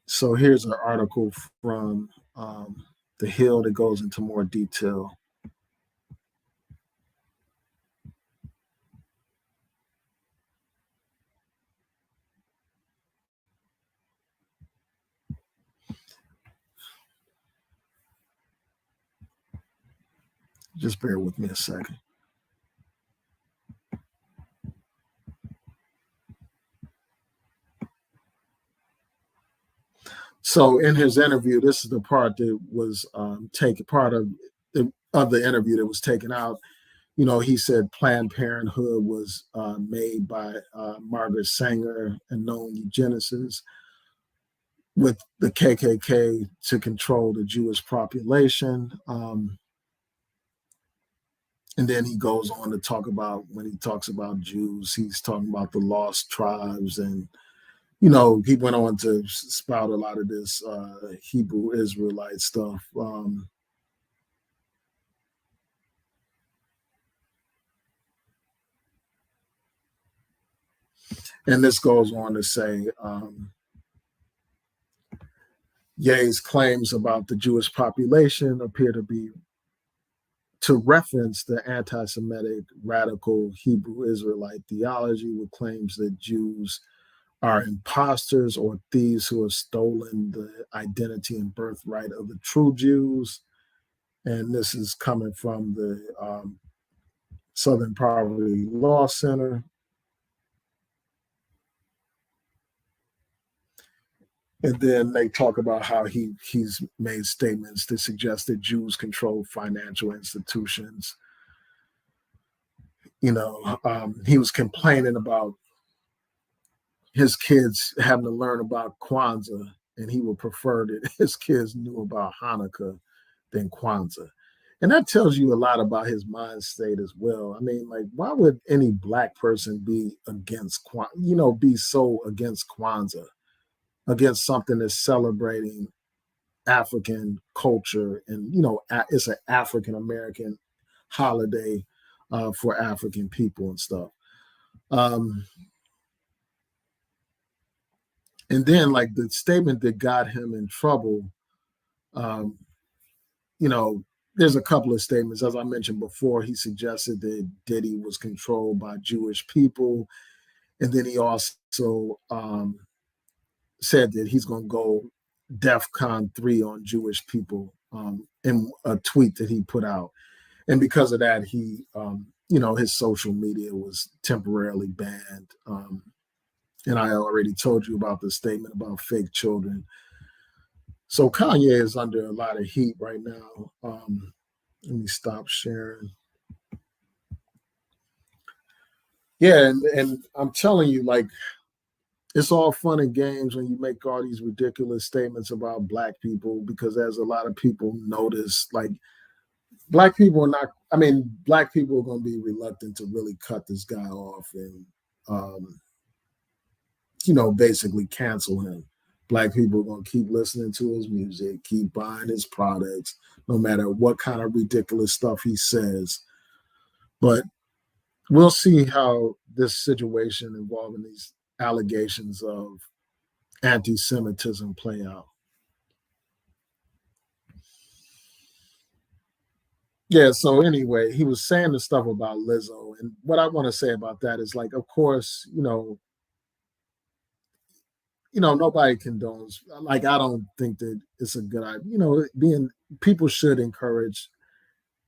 So here's an article from The Hill that goes into more detail. Just bear with me a second. So in his interview, this is the part that was part of the interview that was taken out. He said Planned Parenthood was made by Margaret Sanger, a known eugenicist, with the KKK to control the Jewish population. And then he goes on to talk about, when he talks about Jews, he's talking about the lost tribes and he went on to spout a lot of this Hebrew Israelite stuff. And this goes on to say, Ye's claims about the Jewish population appear to reference the anti-Semitic radical Hebrew Israelite theology, with claims that Jews are imposters or thieves who have stolen the identity and birthright of the true Jews. And this is coming from the Southern Poverty Law Center. And then they talk about how he's made statements to suggest that Jews control financial institutions. He was complaining about his kids having to learn about Kwanzaa, and he would prefer that his kids knew about Hanukkah than Kwanzaa. And that tells you a lot about his mind state as well. I mean, like, why would any Black person be against Kwanzaa, be so against Kwanzaa, against something that's celebrating African culture, and it's an African American holiday for African people and stuff. And then, like, the statement that got him in trouble, there's a couple of statements. As I mentioned before, he suggested that Diddy was controlled by Jewish people, and then he also said that he's going to go DEFCON 3 on Jewish people in a tweet that he put out. And because of that, he, his social media was temporarily banned. And I already told you about the statement about fake children. So Kanye is under a lot of heat right now. Let me stop sharing. Yeah, and I'm telling you, like, it's all fun and games when you make all these ridiculous statements about Black people, because as a lot of people notice, like, Black people are Black people are going to be reluctant to really cut this guy off and, basically cancel him. Black people are going to keep listening to his music, keep buying his products, no matter what kind of ridiculous stuff he says. But we'll see how this situation involving these allegations of anti-Semitism play out. Yeah, so anyway, he was saying the stuff about Lizzo. And what I want to say about that is, like, of course, nobody condones. Like, I don't think that it's a good idea. People should encourage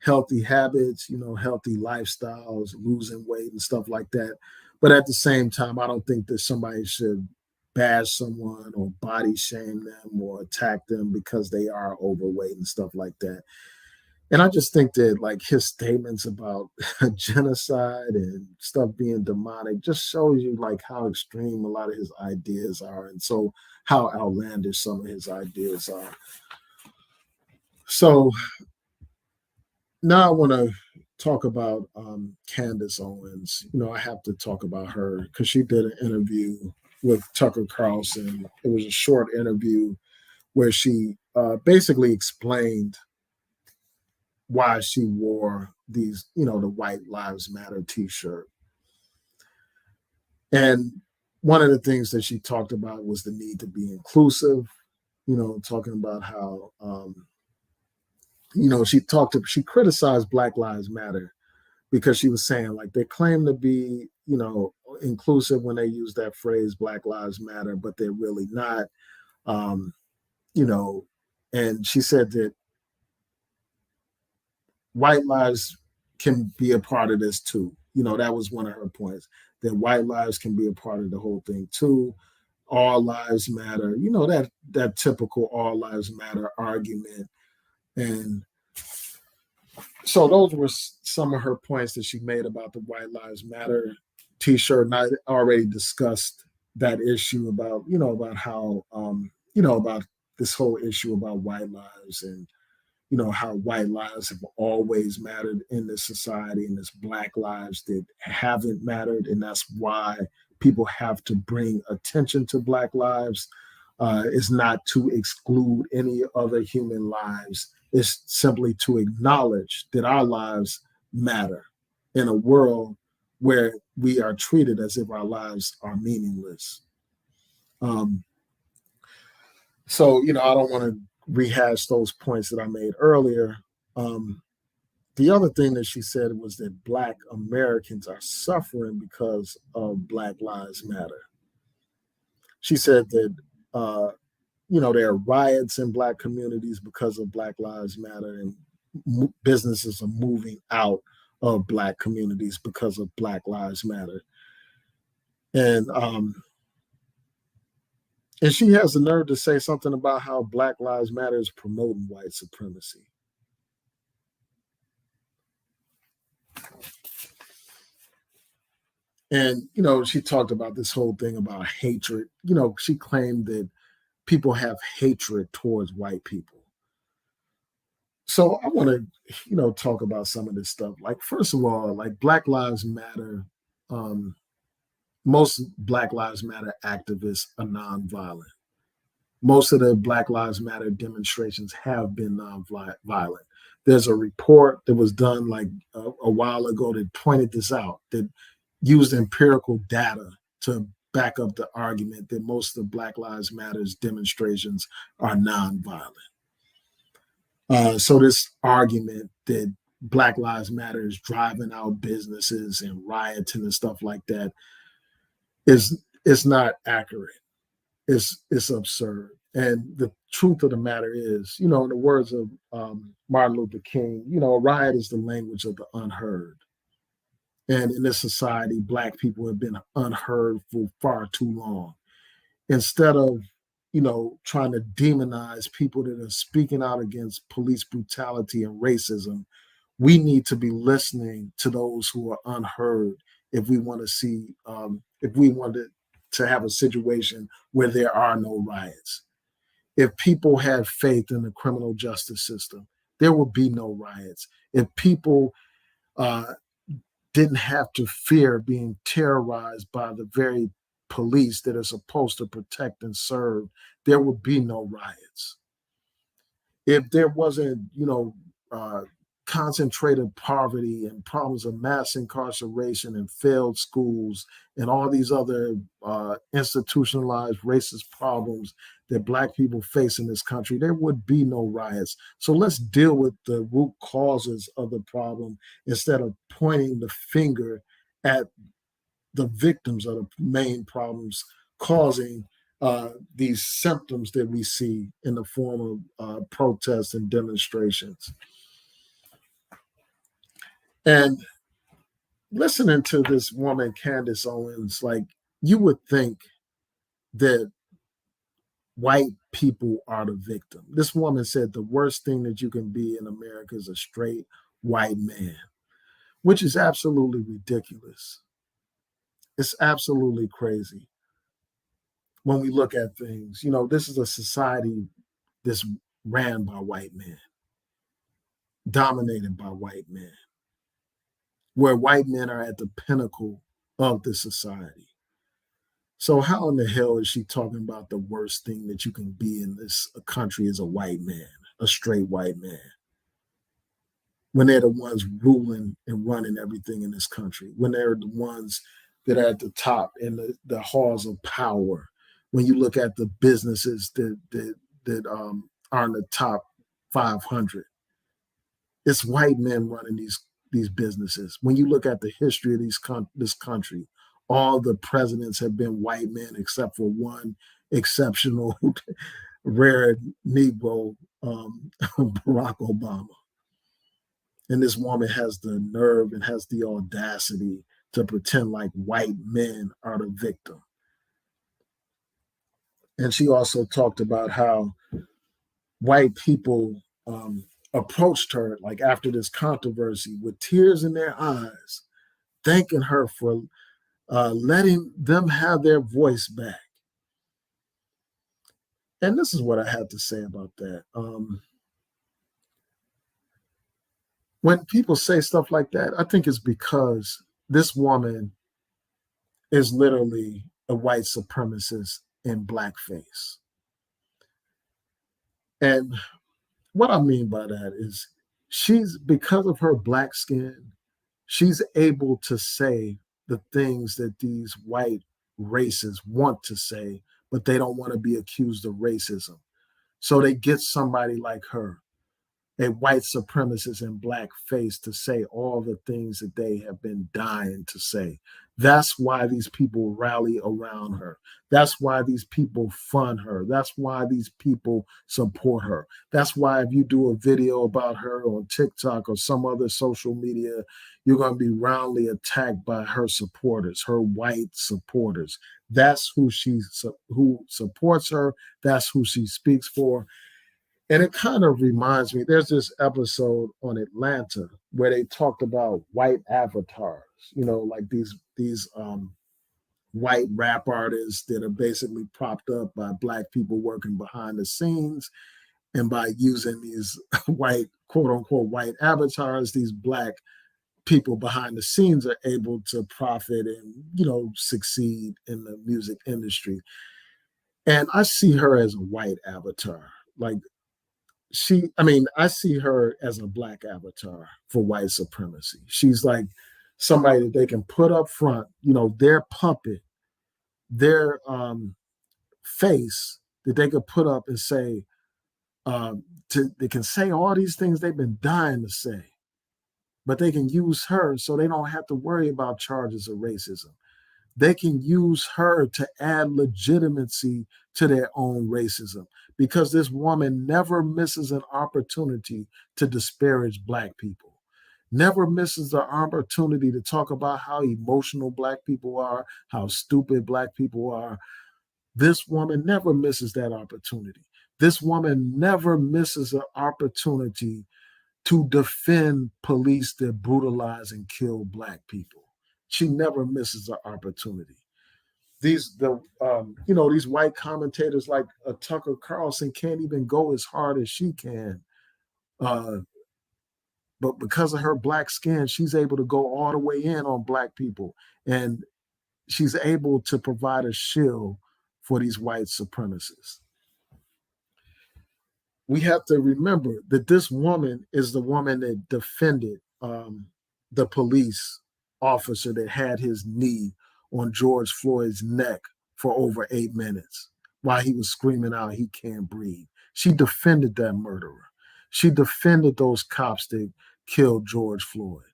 healthy habits, healthy lifestyles, losing weight and stuff like that. But at the same time, I don't think that somebody should bash someone or body shame them or attack them because they are overweight and stuff like that. And I just think that, like, his statements about genocide and stuff being demonic just shows you, like, how extreme a lot of his ideas are, and so how outlandish some of his ideas are. So now I want to talk about Candace Owens. I have to talk about her because she did an interview with Tucker Carlson. It was a short interview where she basically explained why she wore these, the White Lives Matter t-shirt. And one of the things that she talked about was the need to be inclusive, talking about how, she criticized Black Lives Matter because she was saying, like, they claim to be, inclusive when they use that phrase Black Lives Matter, but they're really not, and she said that white lives can be a part of this too. That was one of her points, that white lives can be a part of the whole thing too. All lives matter, that typical all lives matter argument. And so those were some of her points that she made about the White Lives Matter t-shirt. And I already discussed that issue about, about how, about this whole issue about white lives, and how white lives have always mattered in this society, and it's Black lives that haven't mattered. And that's why people have to bring attention to Black lives. Is not to exclude any other human lives. It's simply to acknowledge that our lives matter in a world where we are treated as if our lives are meaningless. Um, so, I don't want to rehash those points that I made earlier. Um, the other thing that she said was that Black Americans are suffering because of Black Lives Matter. She said that, there are riots in Black communities because of Black Lives Matter, and businesses are moving out of Black communities because of Black Lives Matter. And she has the nerve to say something about how Black Lives Matter is promoting white supremacy. And, she talked about this whole thing about hatred. She claimed that people have hatred towards white people. So I want to, talk about some of this stuff. Like, first of all, like Black Lives Matter, most Black Lives Matter activists are nonviolent. Most of the Black Lives Matter demonstrations have been nonviolent. There's a report that was done like a while ago that pointed this out, that used empirical data to back up the argument that most of the Black Lives Matters demonstrations are nonviolent. So this argument that Black Lives Matter is driving out businesses and rioting and stuff like that is not accurate. It's absurd. And the truth of the matter is, in the words of Martin Luther King, a riot is the language of the unheard. And in this society, Black people have been unheard for far too long. Instead of, trying to demonize people that are speaking out against police brutality and racism, we need to be listening to those who are unheard if we want to see, if we want to have a situation where there are no riots. If people had faith in the criminal justice system, there would be no riots. If people didn't have to fear being terrorized by the very police that are supposed to protect and serve, there would be no riots. If there wasn't, concentrated poverty and problems of mass incarceration and failed schools and all these other institutionalized racist problems that Black people face in this country, there would be no riots. So let's deal with the root causes of the problem instead of pointing the finger at the victims of the main problems causing these symptoms that we see in the form of protests and demonstrations. And listening to this woman, Candace Owens, like, you would think that white people are the victim. This woman said the worst thing that you can be in America is a straight white man, which is absolutely ridiculous. It's absolutely crazy when we look at things. This is a society that's ran by white men, dominated by white men, where white men are at the pinnacle of the society. So how in the hell is she talking about the worst thing that you can be in this country is a white man, a straight white man, when they're the ones ruling and running everything in this country, when they're the ones that are at the top in the halls of power, when you look at the businesses that are in the top 500, it's white men running these businesses. When you look at the history of this country, all the presidents have been white men except for one exceptional, rare Negro, Barack Obama. And this woman has the nerve and has the audacity to pretend like white men are the victim. And she also talked about how white people approached her, like after this controversy, with tears in their eyes, thanking her for letting them have their voice back. And this is what I have to say about that. When people say stuff like that, I think it's because this woman is literally a white supremacist in blackface. And what I mean by that is she's, because of her black skin, she's able to say the things that these white racists want to say, but they don't want to be accused of racism. So they get somebody like her, a white supremacist in blackface, to say all the things that they have been dying to say. That's why these people rally around her. That's why these people fund her. That's why these people support her. That's why if you do a video about her on TikTok or some other social media, you're going to be roundly attacked by her supporters, her white supporters. That's who supports her. That's who she speaks for. And it kind of reminds me, there's this episode on Atlanta where they talked about white avatars, like these white rap artists that are basically propped up by black people working behind the scenes. And by using these white, quote unquote, white avatars, these black people behind the scenes are able to profit and, succeed in the music industry. And I see her as a white avatar. Like, I see her as a black avatar for white supremacy. She's like somebody that they can put up front, their puppet, their face that they could put up and say, they can say all these things they've been dying to say, but they can use her so they don't have to worry about charges of racism. They can use her to add legitimacy to their own racism, because this woman never misses an opportunity to disparage black people, never misses the opportunity to talk about how emotional black people are, how stupid black people are. This woman never misses that opportunity. This woman never misses an opportunity to defend police that brutalize and kill black people. She never misses an opportunity. These white commentators like Tucker Carlson can't even go as hard as she can, uh, but because of her black skin, she's able to go all the way in on black people, and she's able to provide a shield for these white supremacists. We have to remember that this woman is the woman that defended the police officer that had his knee on George Floyd's neck for over 8 minutes while he was screaming out, "He can't breathe." She defended that murderer. She defended those cops that killed George Floyd.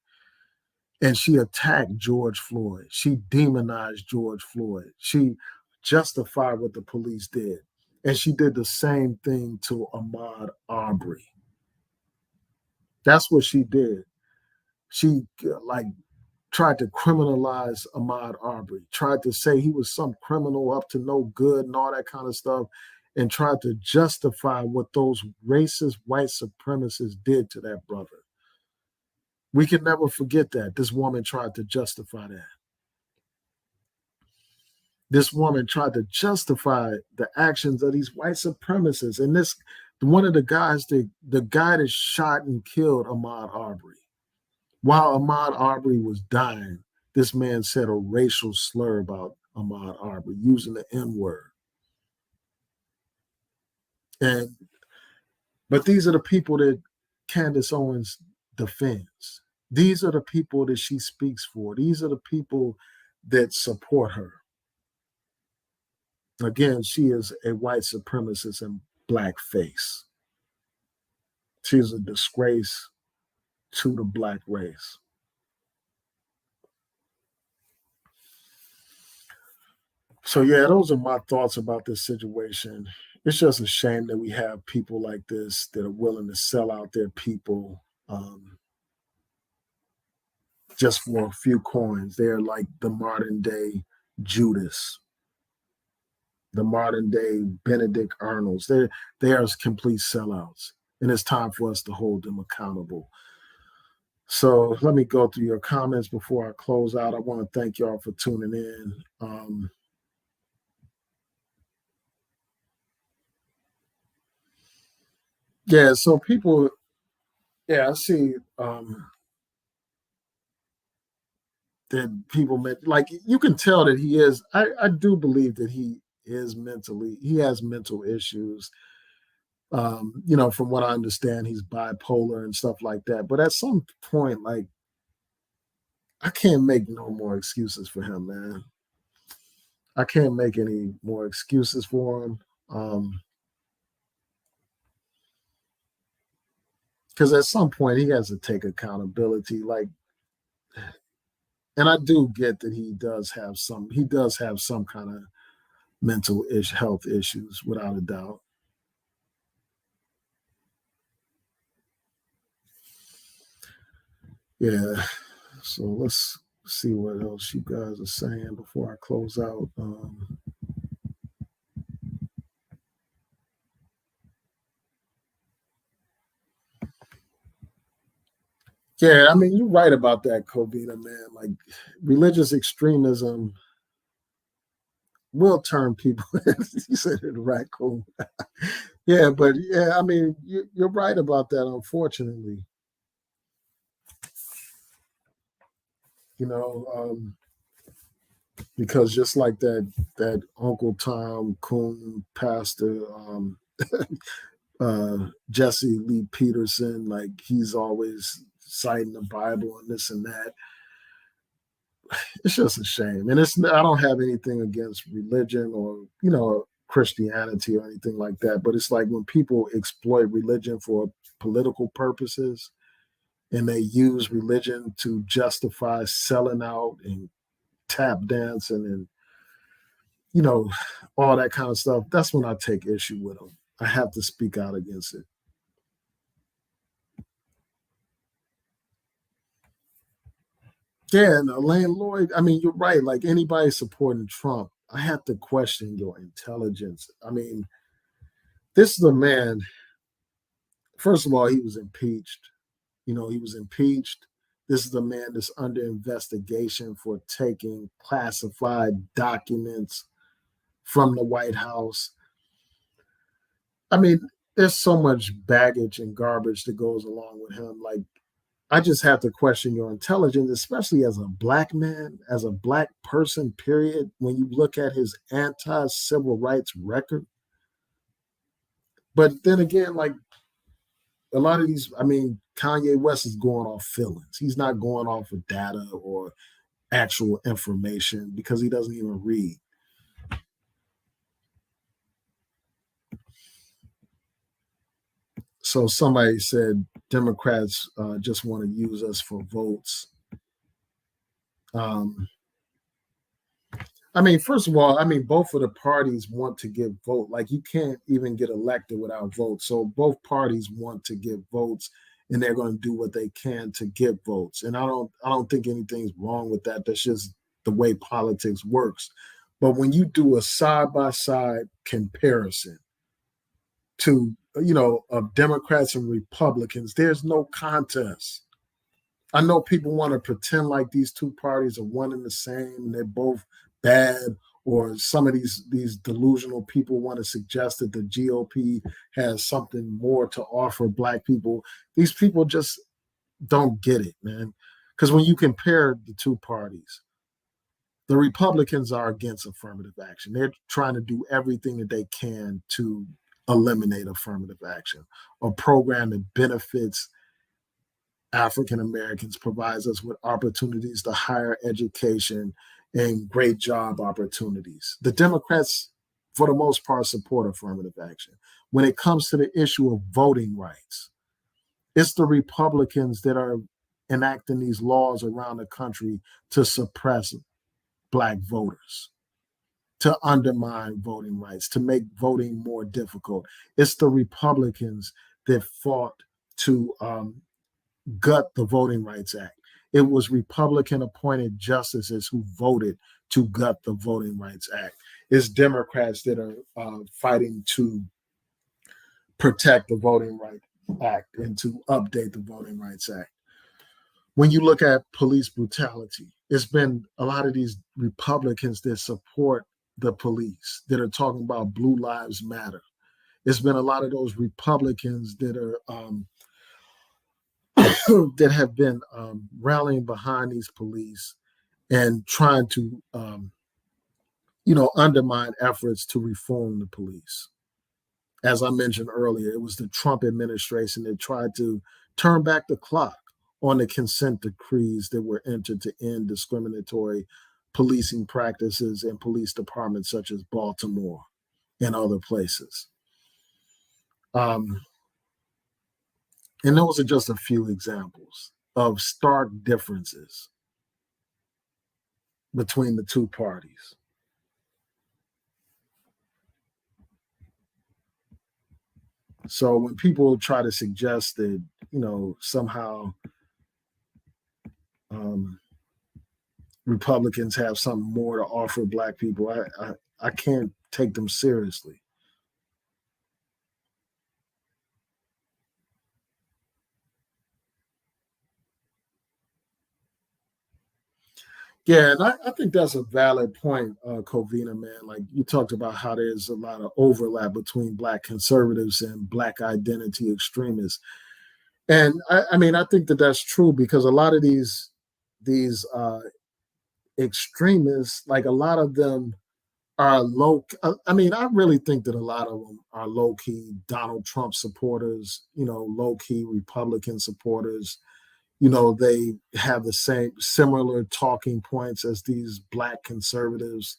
And she attacked George Floyd. She demonized George Floyd. She justified what the police did. And she did the same thing to Ahmaud Arbery. That's what she did. She tried to criminalize Ahmaud Arbery, tried to say he was some criminal up to no good and all that kind of stuff, and tried to justify what those racist white supremacists did to that brother. We can never forget that. This woman tried to justify that. This woman tried to justify the actions of these white supremacists. And this, one of the guys, the guy that shot and killed Ahmaud Arbery, while Ahmaud Arbery was dying, this man said a racial slur about Ahmaud Arbery using the N word. But these are the people that Candace Owens defends. These are the people that she speaks for. These are the people that support her. Again, she is a white supremacist in blackface. She's a disgrace to the black race. So yeah, those are my thoughts about this situation. It's just a shame that we have people like this that are willing to sell out their people just for a few coins. They're like the modern day Judas, the modern day Benedict Arnolds. They are complete sellouts, and it's time for us to hold them accountable. So let me go through your comments before I close out. I want to thank y'all for tuning in. So people, I see that people like you can tell that he is. I do believe that he has mental issues. From what I understand, he's bipolar and stuff like that. But at some point, like I can't make no more excuses for him, man. I can't make any more excuses for him. Because at some point he has to take accountability. Like, and I do get that he does have some kind of health issues, without a doubt. Yeah. So let's see what else you guys are saying before I close out. Yeah, I mean, you're right about that, Kobina, man. Like, religious extremism will turn people. You said it right, cool. Yeah, but yeah, I mean, you're right about that. Unfortunately, you know, because just like that Uncle Tom Coon pastor, Jesse Lee Peterson, like he's always citing the Bible and this and that. It's just a shame, and I don't have anything against religion or Christianity or anything like that, but it's like when people exploit religion for political purposes and they use religion to justify selling out and tap dancing and all that kind of stuff. That's when I take issue with them. I have to speak out against it. Yeah, and Elaine Lloyd, I mean, you're right. Like anybody supporting Trump, I have to question your intelligence. I mean, this is a man, first of all, he was impeached. He was impeached. This is a man that's under investigation for taking classified documents from the White House. I mean, there's so much baggage and garbage that goes along with him. Like, I just have to question your intelligence, especially as a black man, as a black person, period. When you look at his anti civil rights record. But then again, like a lot of these, I mean, Kanye West is going off feelings. He's not going off of data or actual information because he doesn't even read. So somebody said Democrats just want to use us for votes. I mean, first of all, I mean, both of the parties want to give vote. Like you can't even get elected without votes. So both parties want to give votes, and they're going to do what they can to get votes. And I don't think anything's wrong with that. That's just the way politics works. But when you do a side by side comparison to of Democrats and Republicans, there's no contest. I know people want to pretend like these two parties are one and the same and they're both bad, or some of these delusional people want to suggest that the GOP has something more to offer black people. These people just don't get it, man. Because when you compare the two parties, the Republicans are against affirmative action. They're trying to do everything that they can to eliminate affirmative action, a program that benefits African Americans, provides us with opportunities to higher education and great job opportunities. The Democrats, for the most part, support affirmative action. When it comes to the issue of voting rights, it's the Republicans that are enacting these laws around the country to suppress black voters, to undermine voting rights, to make voting more difficult. It's the Republicans that fought to gut the Voting Rights Act. It was Republican appointed justices who voted to gut the Voting Rights Act. It's Democrats that are fighting to protect the Voting Rights Act and to update the Voting Rights Act. When you look at police brutality, it's been a lot of these Republicans that support the police that are talking about Blue Lives Matter. It's been a lot of those Republicans that are that have been rallying behind these police and trying to, undermine efforts to reform the police. As I mentioned earlier, it was the Trump administration that tried to turn back the clock on the consent decrees that were entered to end discriminatory policing practices in police departments such as Baltimore and other places. Um, and those are just a few examples of stark differences between the two parties. So when people try to suggest that, somehow um, Republicans have something more to offer Black people, I can't take them seriously. Yeah, and I think that's a valid point, Covina, man. Like you talked about how there's a lot of overlap between Black conservatives and Black identity extremists, and I mean I think that that's true because a lot of these extremists, like a lot of them are low. I mean, I really think that a lot of them are low key Donald Trump supporters, low key Republican supporters. They have the same similar talking points as these Black conservatives.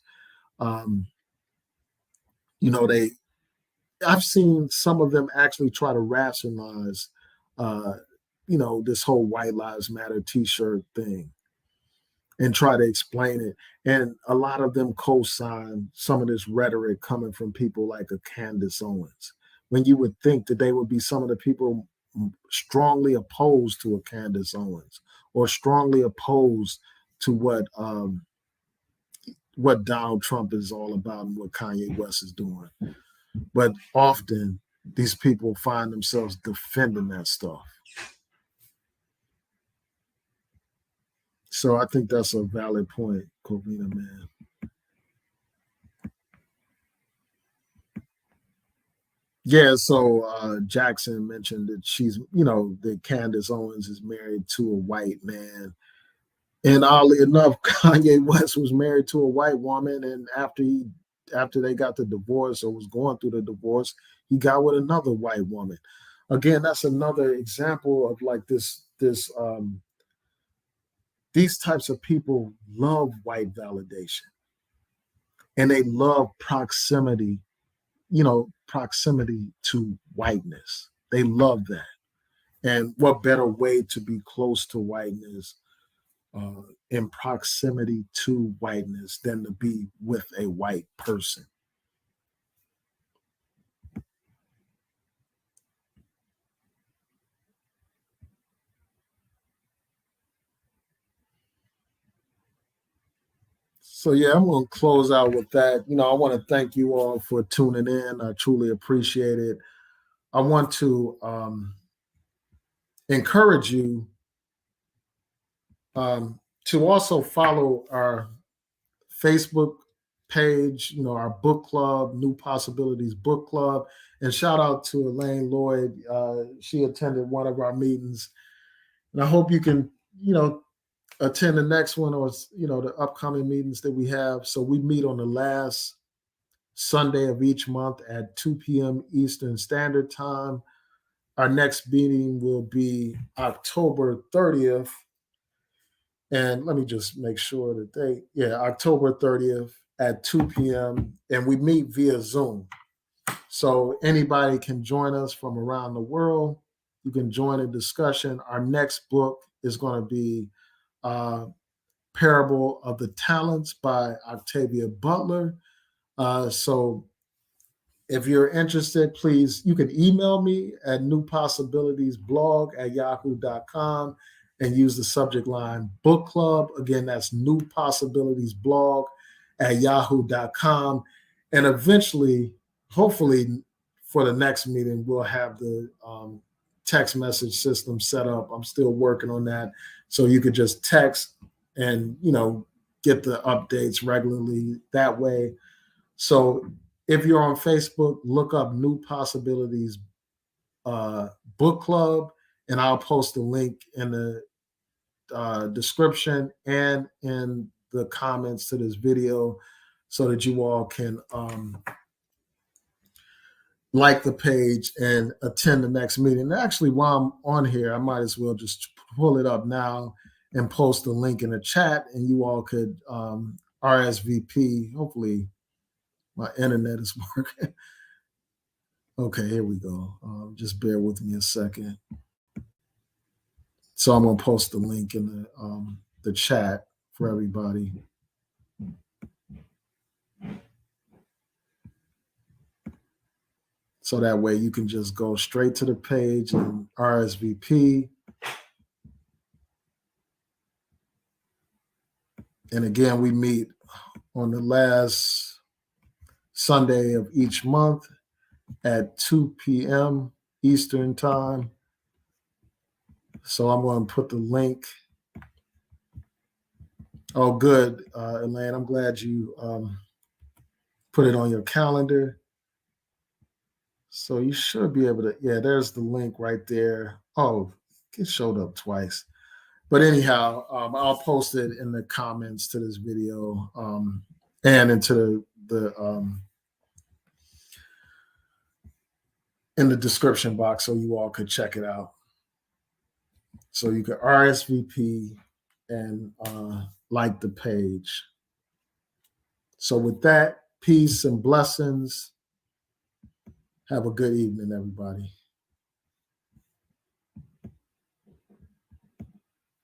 Um, they I've seen some of them actually try to rationalize, uh, this whole White Lives Matter T-shirt thing and try to explain it. And a lot of them co-sign some of this rhetoric coming from people like a Candace Owens, when you would think that they would be some of the people strongly opposed to a Candace Owens or strongly opposed to what Donald Trump is all about and what Kanye West is doing. But often these people find themselves defending that stuff. So I think that's a valid point, Covina, man. Yeah, so Jackson mentioned that that Candace Owens is married to a white man. And oddly enough, Kanye West was married to a white woman, and after they got the divorce or was going through the divorce, he got with another white woman. Again, that's another example of like this these types of people love white validation and they love proximity to whiteness. They love that. And what better way to be close to whiteness, in proximity to whiteness, than to be with a white person? So yeah, I'm going to close out with that. I want to thank you all for tuning in. I truly appreciate it. I want to encourage you to also follow our Facebook page, our book club, New Possibilities Book Club. And shout out to Elaine Lloyd. She attended one of our meetings. And I hope you can, attend the next one or, the upcoming meetings that we have. So we meet on the last Sunday of each month at 2 p.m. Eastern Standard Time. Our next meeting will be October 30th. And let me just make sure that October 30th at 2 p.m. And we meet via Zoom. So anybody can join us from around the world. You can join a discussion. Our next book is going to be Parable of the Talents by Octavia Butler. So if you're interested, please, you can email me at newpossibilitiesblog@yahoo.com and use the subject line book club. Again, that's newpossibilitiesblog@yahoo.com. And eventually, hopefully, for the next meeting, we'll have the text message system set up. I'm still working on that. So you could just text and, get the updates regularly that way. So if you're on Facebook, look up New Possibilities Book Club, and I'll post the link in the description and in the comments to this video so that you all can like the page and attend the next meeting. And actually, while I'm on here, I might as well just pull it up now and post the link in the chat, and you all could RSVP. Hopefully my internet is working. Okay, here we go. Just bear with me a second. So I'm going to post the link in the chat for everybody. So that way you can just go straight to the page and RSVP. And again, we meet on the last Sunday of each month at 2 p.m. Eastern time. So I'm going to put the link. Oh, good, Elaine. I'm glad you put it on your calendar. So you should be able to, yeah, there's the link right there. Oh, it showed up twice. But anyhow, I'll post it in the comments to this video and into the in the description box so you all could check it out. So you can RSVP and like the page. So with that, peace and blessings. Have a good evening, everybody.